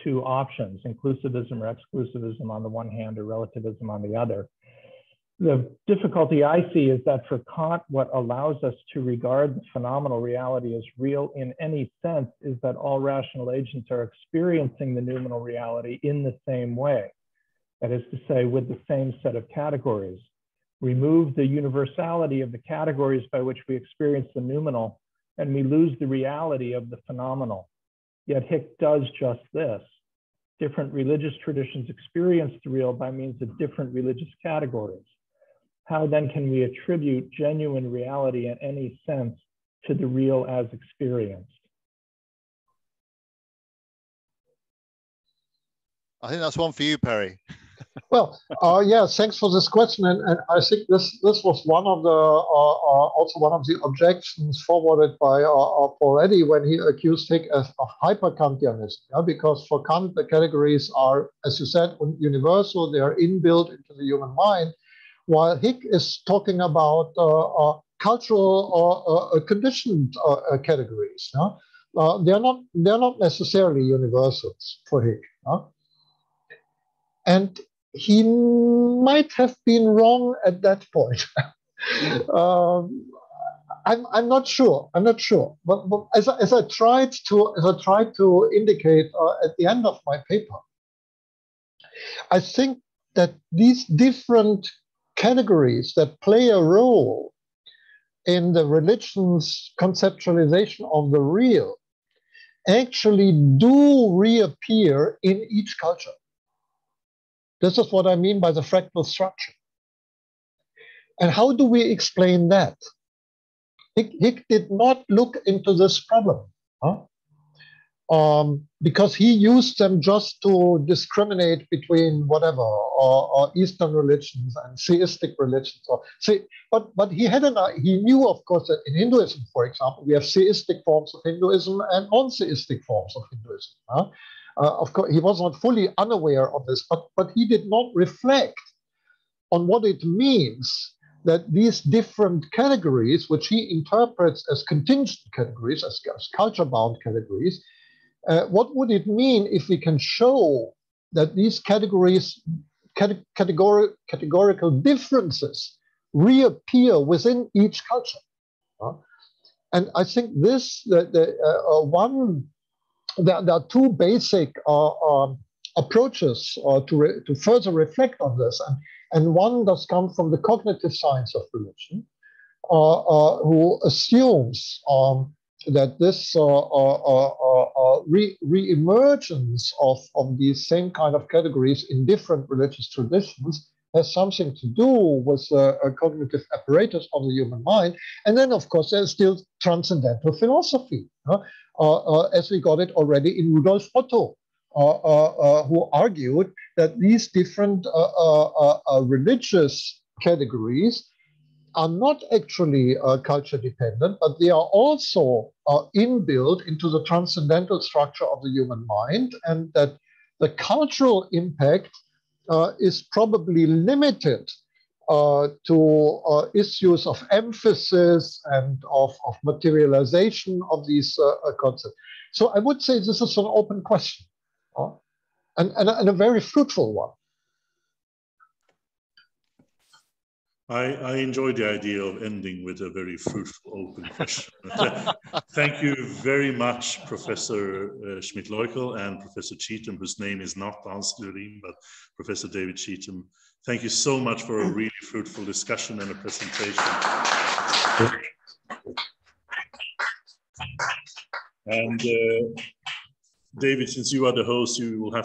two options, inclusivism or exclusivism on the one hand or relativism on the other. The difficulty I see is that for Kant, what allows us to regard the phenomenal reality as real in any sense is that all rational agents are experiencing the noumenal reality in the same way. That is to say, with the same set of categories. Remove the universality of the categories by which we experience the noumenal, and we lose the reality of the phenomenal. Yet Hick does just this. Different religious traditions experience the real by means of different religious categories. How then can we attribute genuine reality in any sense to the real as experienced?
I think that's one for you, Perry.
Well, yeah, thanks for this question, and I think this was one of the also one of the objections forwarded by Paul Eddy when he accused Hick of hyper-Kantianism, because for Kant the categories are, as you said, universal; they are inbuilt into the human mind, while Hick is talking about cultural or conditioned categories. They're not necessarily universals for Hick. And he might have been wrong at that point. I'm not sure. But as I tried to indicate at the end of my paper, I think that these different categories that play a role in the religion's conceptualization of the real actually do reappear in each culture. This is what I mean by the fractal structure. And how do we explain that? Hick did not look into this problem, because he used them just to discriminate between whatever, or Eastern religions and theistic religions. But he knew, of course, that in Hinduism, for example, we have theistic forms of Hinduism and non-theistic forms of Hinduism. Of course, he was not fully unaware of this, but he did not reflect on what it means that these different categories, which he interprets as contingent categories, as culture-bound categories, what would it mean if we can show that these categories, categorical differences, reappear within each culture? And I think this, there are two basic approaches to further reflect on this, and one does come from the cognitive science of religion, who assumes that this re-emergence of these same kind of categories in different religious traditions has something to do with a cognitive apparatus of the human mind. And then, of course, there's still transcendental philosophy, as we got it already in Rudolf Otto, who argued that these different religious categories are not actually culture dependent, but they are also inbuilt into the transcendental structure of the human mind, and that the cultural impact is probably limited to issues of emphasis and of materialization of these concepts. So I would say this is an open question, and a very fruitful one.
I enjoyed the idea of ending with a very fruitful open question. Thank you very much, Professor Schmidt-Leukel and Professor Cheetham, whose name is not Hans-Lurin, but Professor David Cheetham. Thank you so much for a really fruitful discussion and a presentation. And David, since you are the host, you will have